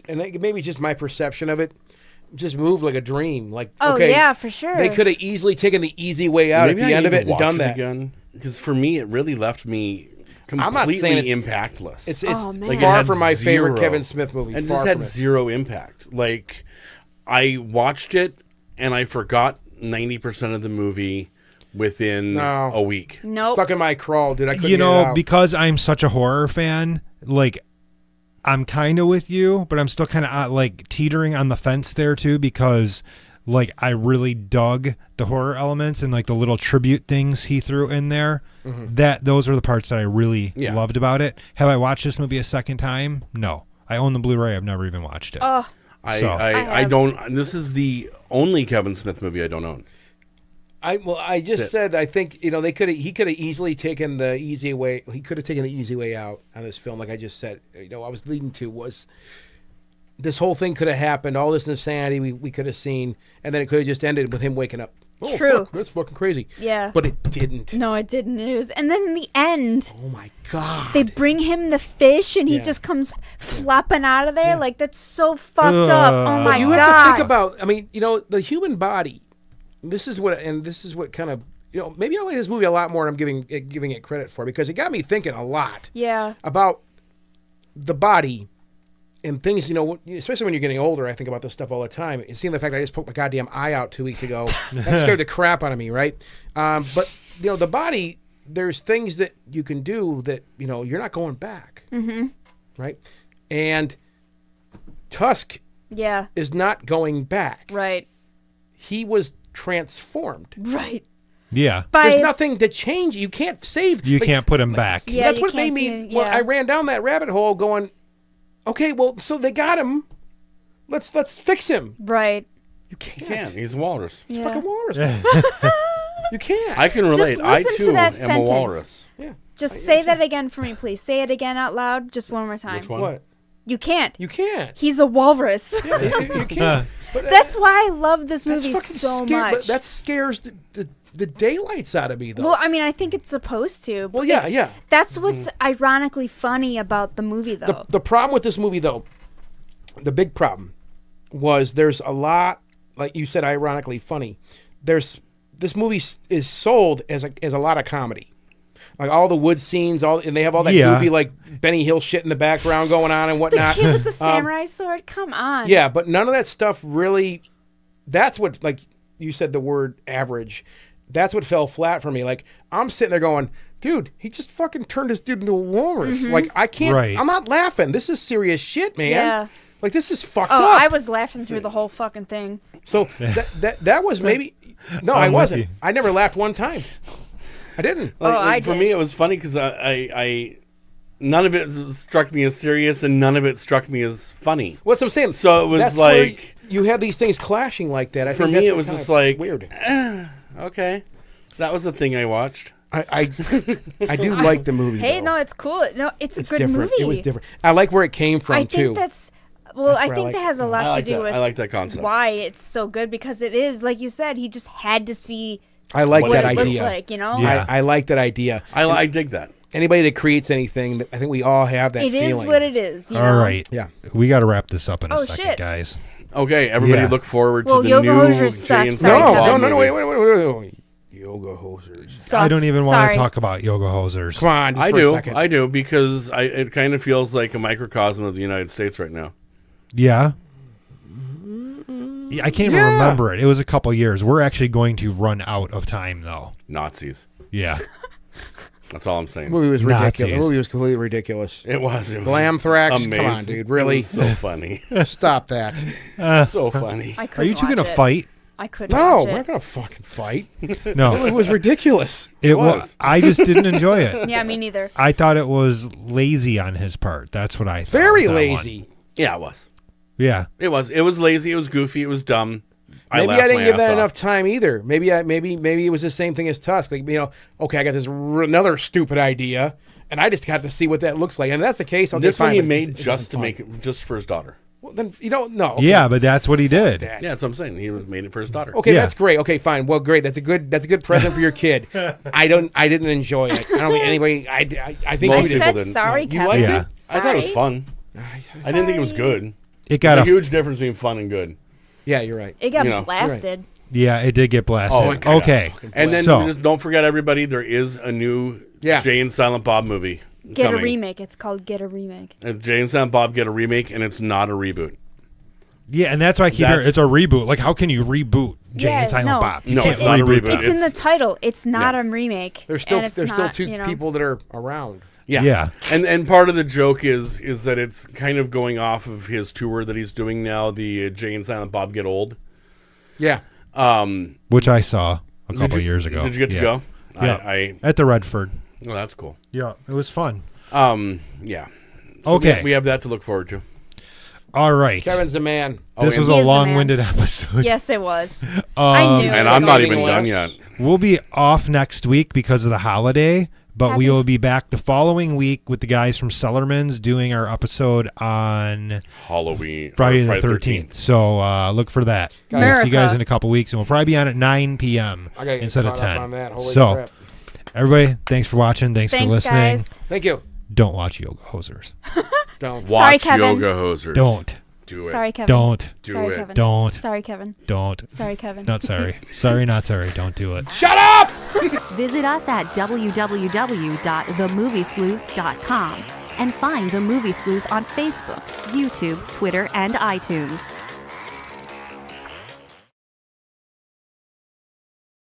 and maybe just my perception of it. Just moved like a dream. For sure. They could have easily taken the easy way out at the end of it and done that. Because for me, it really left me completely impactless. It's far from my favorite Kevin Smith movie. And just had zero impact. Like, I watched it and I forgot 90% of the movie within a week. Nope. Stuck in my crawl, dude. I couldn't get it out. Because I'm such a horror fan, I'm kind of with you, but I'm still kind of teetering on the fence there too, because I really dug the horror elements and the little tribute things he threw in there. Mm-hmm. Those are the parts that I really loved about it. Have I watched this movie a second time? No. I own the Blu-ray. I've never even watched it. Oh, I don't. This is the only Kevin Smith movie I don't own. I just said I think he could have easily taken the easy way. He could have taken the easy way out on this film, like I just said. I was leading to was this whole thing could have happened. All this insanity we could have seen, and then it could have just ended with him waking up. Oh, true. Fuck, that's fucking crazy. Yeah, but it didn't. No, it didn't. And then in the end, oh my god, they bring him the fish, and he just comes flopping out of there. That's so fucked up. Oh my god. You have to think about. I mean, the human body. This is what kind of, maybe I like this movie a lot more than I'm giving it credit for, because it got me thinking a lot about the body and things, especially when you're getting older. I think about this stuff all the time. And seeing the fact that I just poked my goddamn eye out 2 weeks ago, that scared the crap out of me, right? But, the body, there's things that you can do that, you're not going back, right? And Tusk is not going back. Right. He was transformed. Right. Yeah. There's nothing to change. You can't save. You can't put him back. Yeah, that's what made me. Well, I ran down that rabbit hole going, okay, well, so they got him. Let's fix him. Right. You can't. You can't. He's a walrus. He's a fucking walrus. You can't. I can relate. I too am a walrus. Yeah. Just say that again for me, please. Say it again out loud, just one more time. Which one? What? You can't. You can't. He's a walrus. Yeah, you can't. But that's why I love this movie so much. But that scares the daylights out of me, though. Well, I mean, I think it's supposed to. Well, yeah. That's what's ironically funny about the movie, though. The problem with this movie, though, the big problem was there's a lot, like you said, ironically funny. This movie is sold as a lot of comedy. Like all the wood scenes, and they have all that goofy Benny Hill shit in the background going on and whatnot. The kid with the samurai sword, come on. Yeah, but none of that stuff really. That's what, like you said, the word average. That's what fell flat for me. Like I'm sitting there going, dude, he just fucking turned this dude into a walrus. Mm-hmm. Like I can't. Right. I'm not laughing. This is serious shit, man. Yeah. Like this is fucked up. up. I was laughing through the whole fucking thing. So that was maybe. No, I wasn't. I never laughed one time. I didn't. For me, it was funny because I none of it struck me as serious and none of it struck me as funny. What's I'm saying? So it was that's like you have these things clashing like that. For me, it was just like weird. Okay, that was the thing I watched. I do like the movie. Hey, though. no, it's cool. No, it's a good different. movie. It was different. I like where it came from too. I think that's Well, I what I think like. that has a lot I like to do that. with I like that concept. why it's so good, because it is, like you said, he just had to see I like what that it looked idea. like, you know? Yeah. I like that idea. I dig that. Anybody that creates anything, I think we all have that It feeling. is what it is, you know? All right. Yeah. We got to wrap this up in a Oh, second, shit. guys. Okay, everybody Yeah. look forward Well, to the Yoga new Hosers Jay and sucks. Sorry, Silent No, Bob no, movie. wait. Yoga hosers. Sucked. I don't even want to Sorry. talk about yoga hosers. Come on, just I for a do. second. I do because it kind of feels like a microcosm of the United States right now. Yeah. I can't even Yeah. remember it. It was a couple years. We're actually going to run out of time, though. Nazis. Yeah. That's all I'm saying. The movie was ridiculous. Nazis. The movie was completely ridiculous. It was. Glamthrax, amazing. come on, dude, really? It was so funny. Stop that. So funny. I Are couldn't you two watch going to it. fight? I couldn't No, watch we're not it. gonna fucking fight. No. It was ridiculous. It was. was. I just didn't enjoy it. Yeah, me neither. I thought it was lazy on his part. That's what I thought. Very with that lazy. one. Yeah, it was. Yeah. It was. It was lazy. It was goofy. It was dumb. Maybe laughed I didn't my give ass that off. enough time either. Maybe it was the same thing as Tusk. Like, you know, okay, I got this another stupid idea, and I just have to see what that looks like. And if that's the case, I'll This just one fine. he but made it just wasn't to fun. make it just for his daughter. Well, then you don't know. Okay, Yeah, but that's what he did. that. Yeah, that's what I'm saying. He made it for his daughter. Okay, Yeah. that's great. Okay, fine. Well, great. That's a good present for your kid. I didn't enjoy it. I don't think anybody. I think Most I you did. people said didn't. sorry, You Kevin. liked Yeah. it? I thought it was Sorry. fun. I didn't think it was Sorry. good. It got There's a a huge difference between fun and good. Yeah, you're right. It got You know, blasted. Yeah, it did get blasted. Oh, my God. Okay. And then So- just don't forget, everybody, there is a new Yeah. Jay and Silent Bob movie Get coming. a remake. It's called Get a Remake. Jay and Silent Bob get a remake, and it's not a reboot. Yeah, and that's why I keep hearing it's a reboot. Like, how can you reboot Jay Yeah, and Silent no. Bob? You No, can't it's not a reboot reboot. that. It's in the It's- title. It's not Yeah. a remake. There's still and it's not, two you know. people that are around. Yeah. And part of the joke is that it's kind of going off of his tour that he's doing now, the Jay and Silent Bob Get Old. Yeah. Which I saw a couple you- years ago. Did you get to Yeah. go? Yeah. At the Redford. Oh, that's cool. Yeah, it was fun. Yeah. So Okay. we have that to look forward to. All right. Kevin's the man. This and- was He a is the man. long-winded episode. Yes, it was. I knew. And it. I'm not Anything even done less? yet. We'll be off next week because of the holiday, but we Happy- will be back the following week with the guys from Sellerman's doing our episode on Halloween. or Friday the 13th. So look for that. We'll see you America. guys in a couple weeks, and we'll probably be on at 9 p.m. I gotta get instead of caught up 10. on that. Holy So, crap. everybody, thanks for watching. Thanks for Thanks, listening. guys. Thank you. Don't watch Yoga Hosers. Don't. Watch Kevin. Yoga Hosers. Don't. Do it. Sorry, Kevin. Don't. Do Sorry, it. Kevin. Don't. Sorry, Kevin. Don't. Sorry, Kevin. Not sorry. Sorry, not sorry. Don't do it. Shut up! Visit us at www.themoviesleuth.com and find The Movie Sleuth on Facebook, YouTube, Twitter, and iTunes.